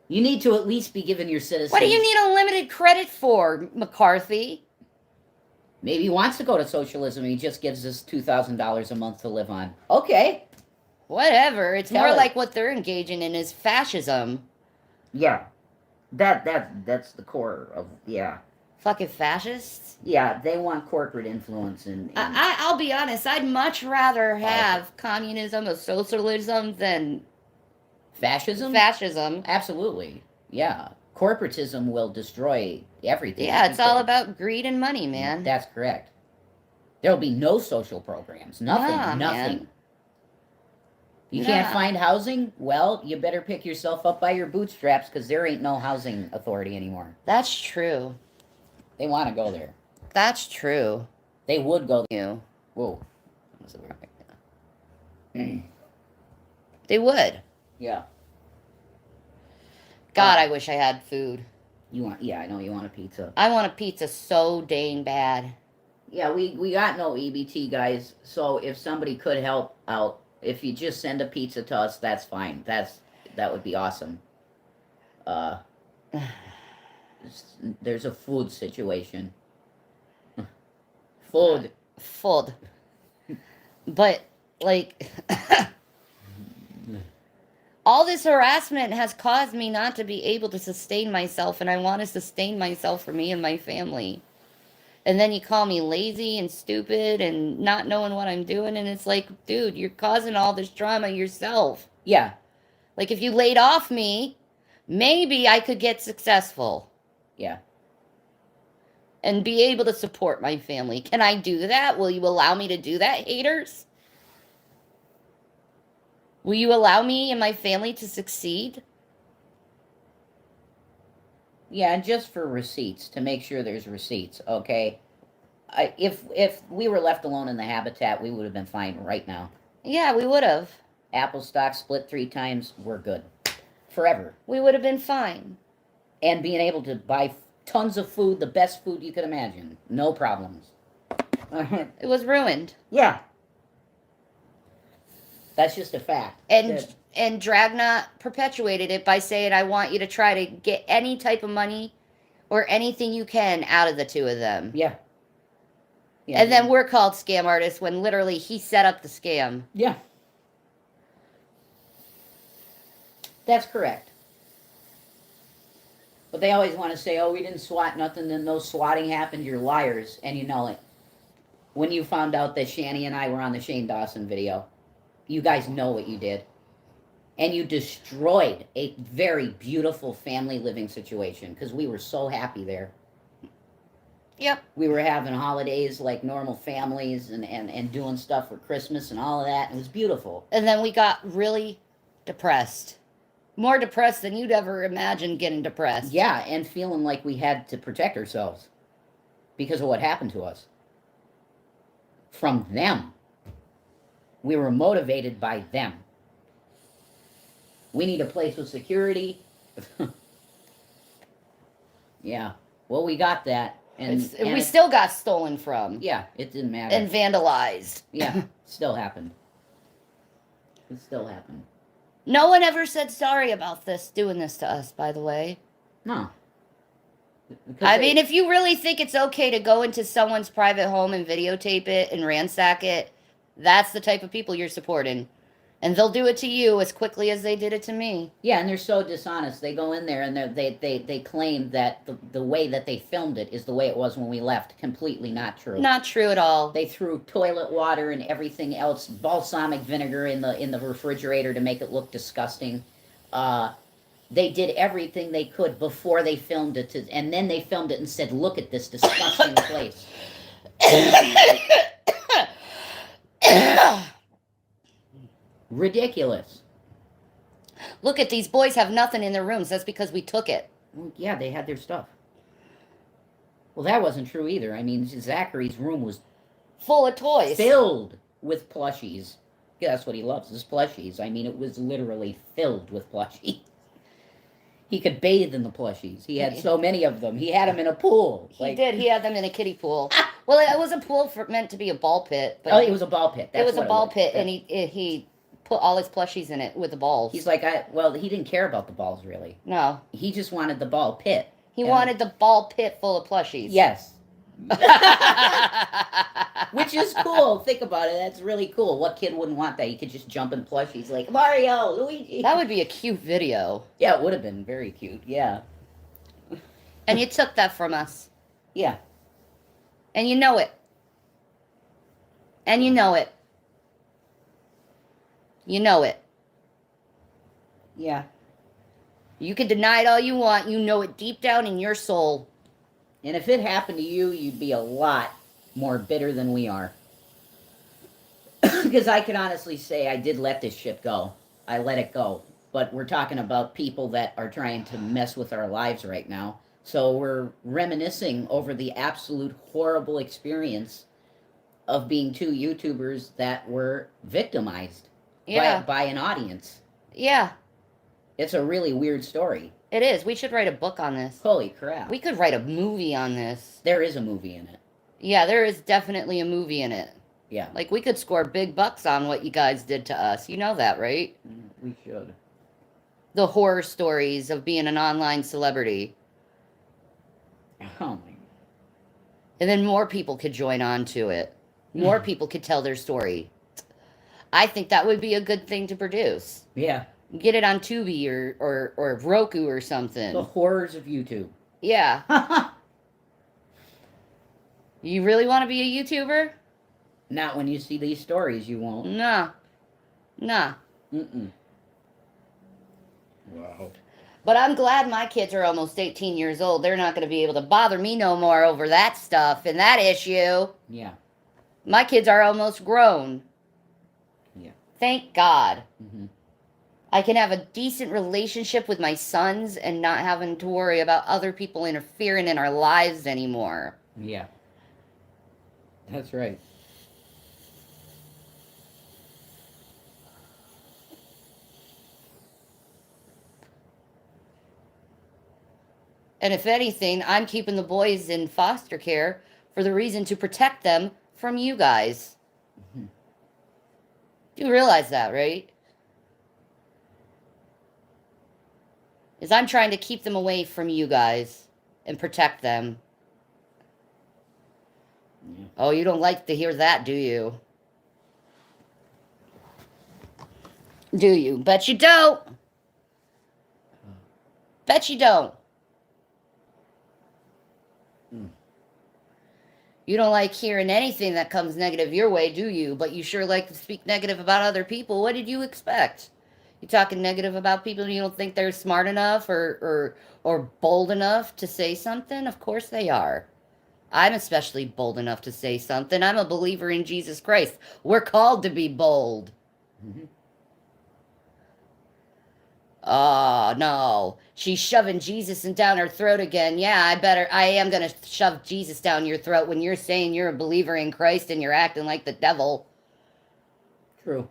You need to at least be giving your citizens... What do you need unlimited credit for, McCarthy? Maybe he wants to go to socialism and he just gives us $2,000 a month to live on. Okay. Whatever. It's more like what they're engaging in is fascism. Yeah. That's the core of... Yeah. Fucking fascists? Yeah, they want corporate influence and... I'll be honest, I'd much rather have communism or socialism than... Fascism? Fascism. Absolutely. Yeah. Corporatism will destroy everything. Yeah, it's all about greed and money, man. That's correct. There'll be no social programs. Nothing. Nah, nothing. Man. You can't find housing? Well, you better pick yourself up by your bootstraps because there ain't no housing authority anymore. That's true. They want to go there. That's true. They would go there. You. Whoa. They would. Yeah. God, I wish I had food. Yeah, I know you want a pizza. I want a pizza so dang bad. Yeah, we got no EBT, guys. So if somebody could help out, if you just send a pizza to us, that's fine. That would be awesome. There's a food situation. Food. But, like, all this harassment has caused me not to be able to sustain myself, and I want to sustain myself for me and my family. And then you call me lazy and stupid and not knowing what I'm doing, and it's like, dude, you're causing all this drama yourself. Yeah. Like, if you laid off me, maybe I could get successful. Yeah. And be able to support my family. Can I do that? Will you allow me to do that, haters? Will you allow me and my family to succeed? Yeah, and just for receipts, to make sure there's receipts, okay? If we were left alone in the habitat, we would have been fine right now. Yeah, we would have. Apple stock split 3 times, we're good. Forever. We would have been fine. And being able to buy tons of food, the best food you could imagine. No problems. It was ruined. Yeah. That's just a fact. And Dragna perpetuated it by saying, I want you to try to get any type of money or anything you can out of the two of them. Yeah. And then we're called scam artists when literally he set up the scam. Yeah. That's correct. But they always want to say, oh, we didn't swat nothing, then no swatting happened, you're liars. And you know it. When you found out that Shanny and I were on the Shane Dawson video, you guys know what you did. And you destroyed a very beautiful family living situation because we were so happy there. Yep. We were having holidays like normal families and doing stuff for Christmas and all of that. It was beautiful. And then we got really depressed. More depressed than you'd ever imagine getting depressed. Yeah, and feeling like we had to protect ourselves because of what happened to us. From them. We were motivated by them. We need a place with security. Yeah. Well, we got that. And we still got stolen from. Yeah, it didn't matter. And vandalized. Yeah, still happened. It still happened. No one ever said sorry about doing this to us, by the way. No. I mean, if you really think it's okay to go into someone's private home and videotape it and ransack it, that's the type of people you're supporting. And they'll do it to you as quickly as they did it to me. Yeah, and they're so dishonest. They go in there and they claim that the way that they filmed it is the way it was when we left. Completely not true. Not true at all. They threw toilet water and everything else, balsamic vinegar in the refrigerator to make it look disgusting. They did everything they could before they filmed it, and then they filmed it and said, "Look at this disgusting place." Ridiculous. Look at these boys have nothing in their rooms. That's because we took it. Well, yeah, they had their stuff. Well, that wasn't true either. I mean, Zachary's room was full of toys. Filled with plushies. Yeah, that's what he loves, is plushies. I mean, it was literally filled with plushies. He could bathe in the plushies. He had so many of them. He had them in a pool. He did. He had them in a kiddie pool. Well, it was a pool meant to be a ball pit. But it was a ball pit. It was a ball pit, and he put all his plushies in it with the balls. He's like, he didn't care about the balls, really. No. He just wanted the ball pit. He wanted the ball pit full of plushies. Yes. Which is cool. Think about it. That's really cool. What kid wouldn't want that? You could just jump in plushies like Mario, Luigi. That would be a cute video. Yeah, it would have been very cute. Yeah. And you took that from us. Yeah. And you know it. And you know it. You know it. Yeah. You can deny it all you want. You know it deep down in your soul. And if it happened to you, you'd be a lot more bitter than we are. Because I can honestly say I did let this shit go. I let it go. But we're talking about people that are trying to mess with our lives right now. So we're reminiscing over the absolute horrible experience of being two YouTubers that were victimized by an audience. Yeah. It's a really weird story. It is. We should write a book on this. Holy crap. We could write a movie on this. There is a movie in it. Yeah, there is definitely a movie in it. Yeah. Like, we could score big bucks on what you guys did to us. You know that, right? We should. The horror stories of being an online celebrity. Oh, my. And then more people could join on to it. More people could tell their story. I think that would be a good thing to produce. Yeah. Get it on Tubi or Roku or something. The horrors of YouTube. Yeah. You really want to be a YouTuber? Not when you see these stories, you won't. Nah. Mm-mm. Wow. But I'm glad my kids are almost 18 years old. They're not going to be able to bother me no more over that stuff and that issue. Yeah. My kids are almost grown. Yeah. Thank God. Mm-hmm. I can have a decent relationship with my sons and not having to worry about other people interfering in our lives anymore. Yeah. That's right. And if anything, I'm keeping the boys in foster care for the reason to protect them from you guys. Mm-hmm. You realize that, right? Is I'm trying to keep them away from you guys and protect them. Yeah. Oh, you don't like to hear that, do you? Do you? Bet you don't. Bet you don't. Mm. You don't like hearing anything that comes negative your way, do you? But you sure like to speak negative about other people. What did you expect? You talking negative about people you don't think they're smart enough or bold enough to say something? Of course they are. I'm especially bold enough to say something. I'm a believer in Jesus Christ. We're called to be bold. Mm-hmm. Oh, no. She's shoving Jesus down her throat again. Yeah, I am going to shove Jesus down your throat when you're saying you're a believer in Christ and you're acting like the devil. True.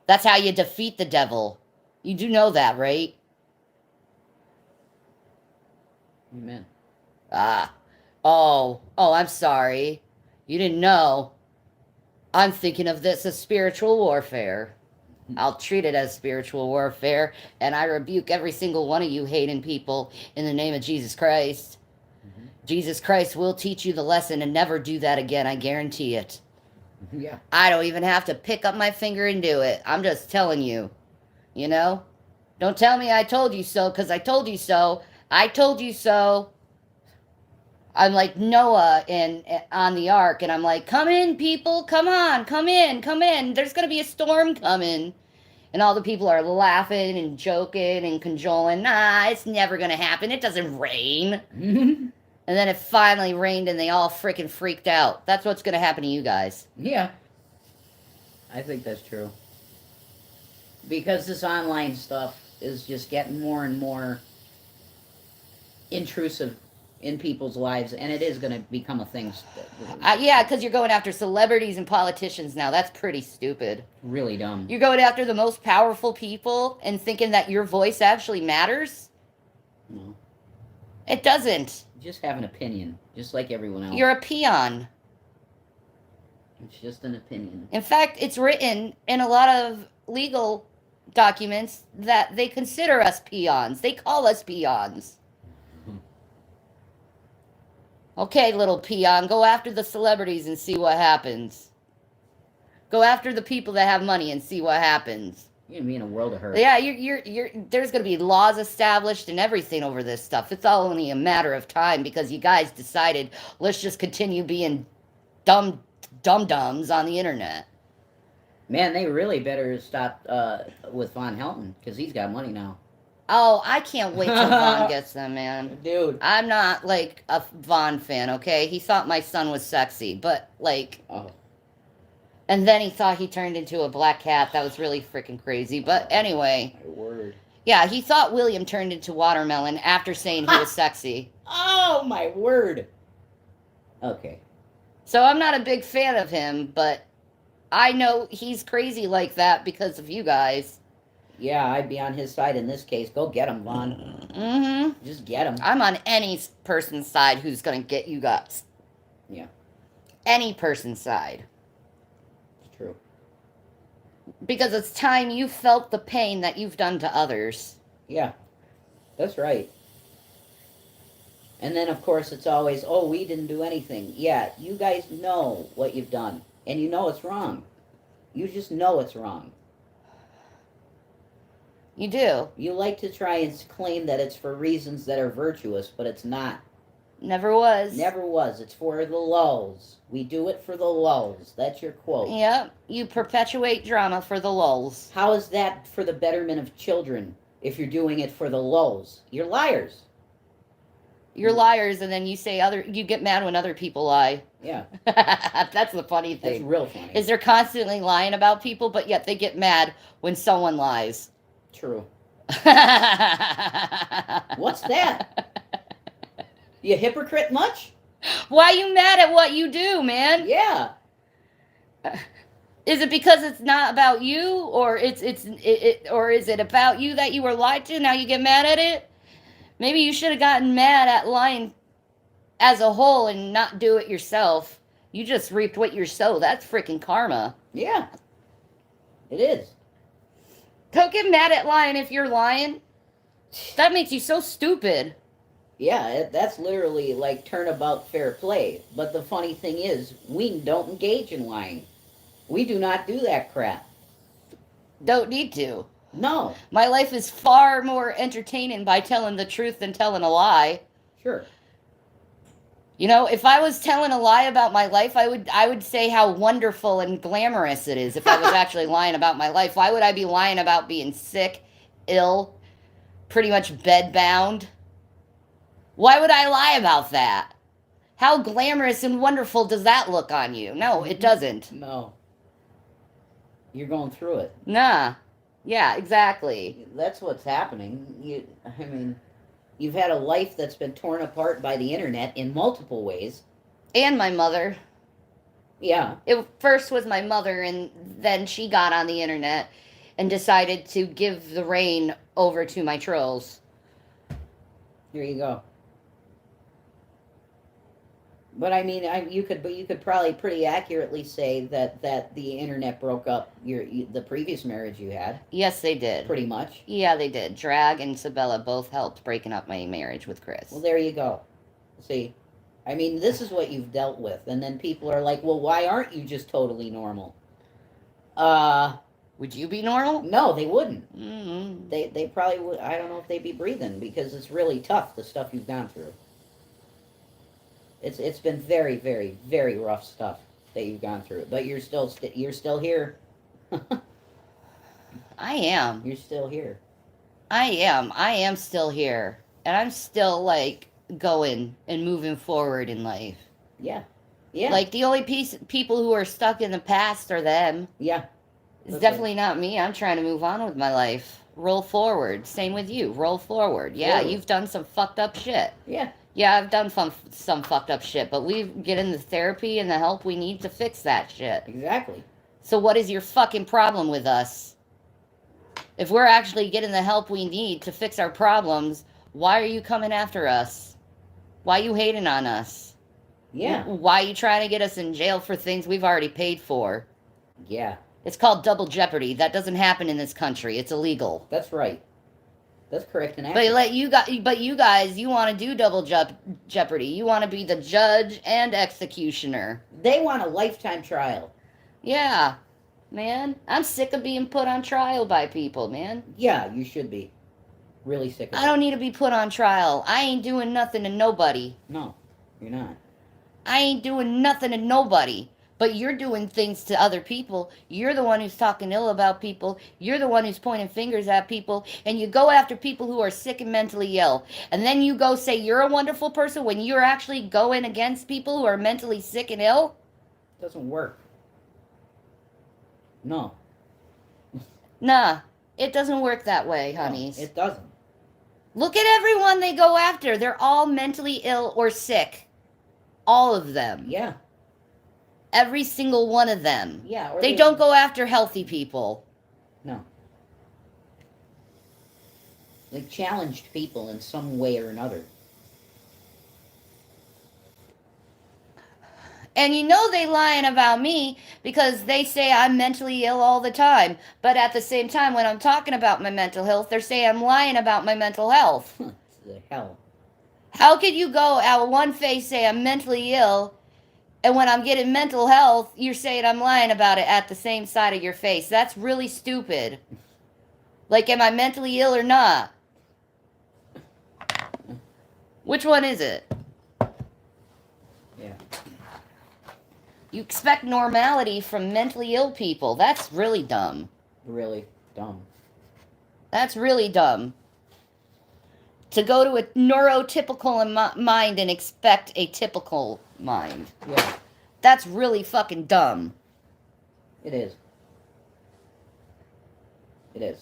That's how you defeat the devil. You do know that, right? Amen. Ah. Oh, I'm sorry. You didn't know. I'm thinking of this as spiritual warfare. I'll treat it as spiritual warfare, and I rebuke every single one of you hating people in the name of Jesus Christ. Mm-hmm. Jesus Christ will teach you the lesson and never do that again, I guarantee it. Yeah. I don't even have to pick up my finger and do it. I'm just telling you, you know? Don't tell me I told you so, because I told you so. I told you so. I'm like Noah on the ark, and I'm like, come in, people, come on, come in, come in. There's going to be a storm coming. And all the people are laughing and joking and cajoling. Nah, it's never going to happen. It doesn't rain. Mm-hmm. And then it finally rained and they all freaking freaked out. That's what's going to happen to you guys. Yeah. I think that's true. Because this online stuff is just getting more and more intrusive in people's lives, and it is going to become a thing. Yeah, because you're going after celebrities and politicians now. That's pretty stupid. Really dumb. You're going after the most powerful people and thinking that your voice actually matters? No. It doesn't. Just have an opinion, just like everyone else. You're a peon. It's just an opinion. In fact, it's written in a lot of legal documents that they consider us peons. They call us peons. Okay, little peon, go after the celebrities and see what happens. Go after the people that have money and see what happens. You're gonna be in a world of hurt. Yeah, there's gonna be laws established and everything over this stuff. It's all only a matter of time because you guys decided let's just continue being dum-dums on the internet. Man, they really better stop with Von Helton, because he's got money now. Oh, I can't wait till Vaughn gets them, man. Dude. I'm not, like, a Vaughn fan, okay? He thought my son was sexy, but, like... Oh. And then he thought he turned into a black cat. That was really freaking crazy. But anyway... My word. Yeah, he thought William turned into watermelon after saying he was sexy. Oh, my word. Okay. So I'm not a big fan of him, but I know he's crazy like that because of you guys. Yeah, I'd be on his side in this case. Go get him, Vaughn. Mm-hmm. Just get him. I'm on any person's side who's going to get you guys. Yeah. Any person's side. It's true. Because it's time you felt the pain that you've done to others. Yeah. That's right. And then, of course, it's always, oh, we didn't do anything. Yeah, you guys know what you've done. And you know it's wrong. You just know it's wrong. You do. You like to try and claim that it's for reasons that are virtuous, but it's not. Never was. Never was. It's for the lulz. We do it for the lulz. That's your quote. Yep. You perpetuate drama for the lulz. How is that for the betterment of children if you're doing it for the lulz? You're liars. You're liars, and then you get mad when other people lie. Yeah. That's the funny thing. That's real funny. Is they're constantly lying about people, but yet they get mad when someone lies. True. What's that? You hypocrite much? Why you mad at what you do, man? Yeah. Is it because it's not about you, or or is it about you that you were lied to? Now you get mad at it? Maybe you should have gotten mad at lying as a whole and not do it yourself. You just reaped what you sow. That's freaking karma. Yeah. It is. Don't get mad at lying if you're lying. That makes you so stupid. Yeah, that's literally like turnabout fair play. But the funny thing is, we don't engage in lying. We do not do that crap. Don't need to. No. My life is far more entertaining by telling the truth than telling a lie. Sure. You know, if I was telling a lie about my life, I would say how wonderful and glamorous it is if I was actually lying about my life. Why would I be lying about being sick, ill, pretty much bedbound? Why would I lie about that? How glamorous and wonderful does that look on you? No, it doesn't. No. You're going through it. Nah. Yeah, exactly. That's what's happening. I mean, you've had a life that's been torn apart by the internet in multiple ways. And my mother. Yeah. It first was my mother, and then she got on the internet and decided to give the reign over to my trolls. There you go. But I mean, you could probably pretty accurately say that the internet broke up the previous marriage you had. Yes, they did. Pretty much. Yeah, they did. Drag and Sabella both helped breaking up my marriage with Chris. Well, there you go. See, I mean, this is what you've dealt with, and then people are like, "Well, why aren't you just totally normal?" Would you be normal? No, they wouldn't. Mm-hmm. They probably would. I don't know if they'd be breathing because it's really tough, the stuff you've gone through. It's been very, very, very rough stuff that you've gone through, but you're still here. I am. You're still here. I am still here, and I'm still like going and moving forward in life. Yeah, yeah. Like the only people who are stuck in the past are them. Yeah. It's definitely not me. I'm trying to move on with my life. Roll forward. Same with you. Roll forward. Yeah, you've done some fucked up shit. Yeah. Yeah, I've done some fucked up shit, but we get in the therapy and the help we need to fix that shit. Exactly. So what is your fucking problem with us? If we're actually getting the help we need to fix our problems, why are you coming after us? Why are you hating on us? Yeah. Why are you trying to get us in jail for things we've already paid for? Yeah. It's called double jeopardy. That doesn't happen in this country. It's illegal. That's right. That's correct and accurate. But you guys, you want to do double jeopardy. You want to be the judge and executioner. They want a lifetime trial. Yeah, man. I'm sick of being put on trial by people, man. Yeah, you should be. Really sick of it. I don't need to be put on trial. I ain't doing nothing to nobody. No, you're not. I ain't doing nothing to nobody. But you're doing things to other people. You're the one who's talking ill about people. You're the one who's pointing fingers at people. And you go after people who are sick and mentally ill. And then you go say you're a wonderful person when you're actually going against people who are mentally sick and ill? It doesn't work. No. Nah, it doesn't work that way, honeys. No, it doesn't. Look at everyone they go after. They're all mentally ill or sick. All of them. Yeah. Every single one of them. Yeah. They don't go after healthy people. No. They challenged people in some way or another. And you know they lying about me because they say I'm mentally ill all the time. But at the same time, when I'm talking about my mental health, they're saying I'm lying about my mental health. The hell. How could you go out one face say I'm mentally ill, and when I'm getting mental health, you're saying I'm lying about it at the same side of your face? That's really stupid. Like, am I mentally ill or not? Which one is it? Yeah. You expect normality from mentally ill people. That's really dumb. Really dumb. That's really dumb. To go to a neurotypical mind and expect a typical mind. Yeah. That's really fucking dumb. It is. It is.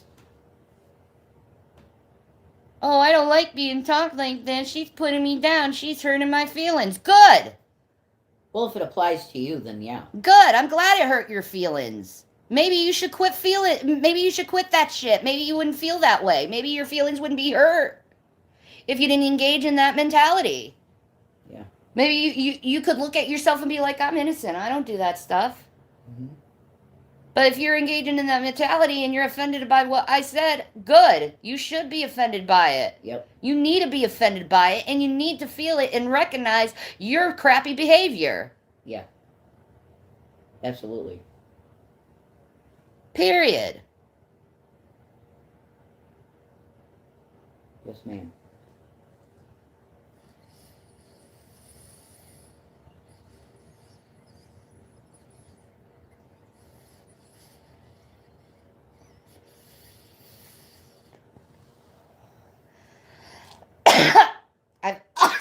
Oh, I don't like being talked like this. She's putting me down. She's hurting my feelings. Good. Well, if it applies to you, then yeah. Good. I'm glad it hurt your feelings. Maybe you should quit feeling. Maybe you should quit that shit. Maybe you wouldn't feel that way. Maybe your feelings wouldn't be hurt if you didn't engage in that mentality. Yeah. Maybe you could look at yourself and be like, I'm innocent. I don't do that stuff. Mm-hmm. But if you're engaging in that mentality and you're offended by what I said, good. You should be offended by it. Yep. You need to be offended by it, and you need to feel it and recognize your crappy behavior. Yeah. Absolutely. Period. Yes, ma'am.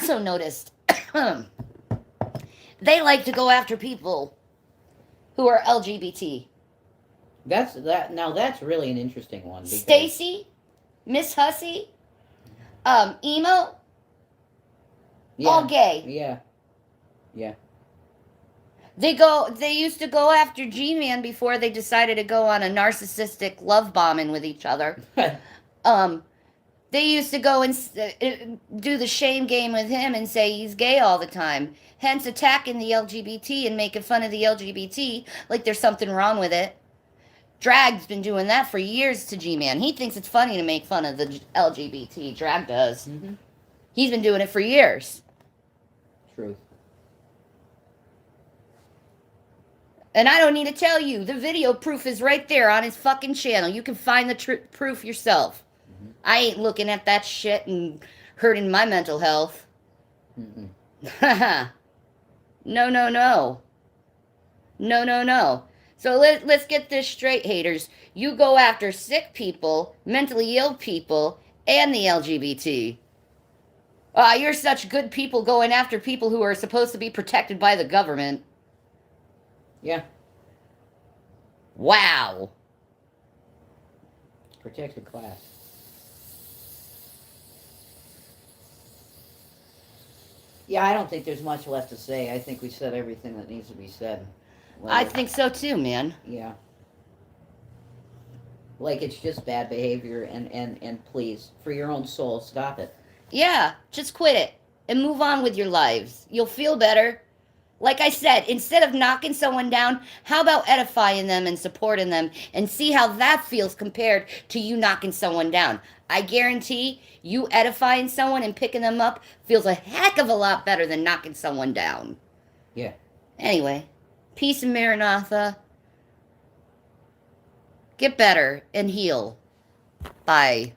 also noticed they like to go after people who are LGBT. Now that's really an interesting one. Because, Stacy, Miss Hussey, Emo, yeah, all gay. Yeah. Yeah. They used to go after G-Man before they decided to go on a narcissistic love bombing with each other. They used to go and do the shame game with him and say he's gay all the time, hence attacking the LGBT and making fun of the LGBT like there's something wrong with it. Drag's been doing that for years to G-Man. He thinks it's funny to make fun of the LGBT. Drag does. Mm-hmm. He's been doing it for years. Truth. And I don't need to tell you, the video proof is right there on his fucking channel. You can find the proof yourself. Mm-hmm. I ain't looking at that shit and hurting my mental health. No, no, no. No, no, no. So let's get this straight, haters. You go after sick people, mentally ill people, and the LGBT. You're such good people going after people who are supposed to be protected by the government. Yeah. Wow. Protected class. Yeah, I don't think there's much left to say. I think we said everything that needs to be said. I think so too, man. Yeah. Like, it's just bad behavior, and please, for your own soul, stop it. Yeah, just quit it and move on with your lives. You'll feel better. Like I said, instead of knocking someone down, how about edifying them and supporting them and see how that feels compared to you knocking someone down? I guarantee you edifying someone and picking them up feels a heck of a lot better than knocking someone down. Yeah. Anyway, peace and Maranatha. Get better and heal. Bye.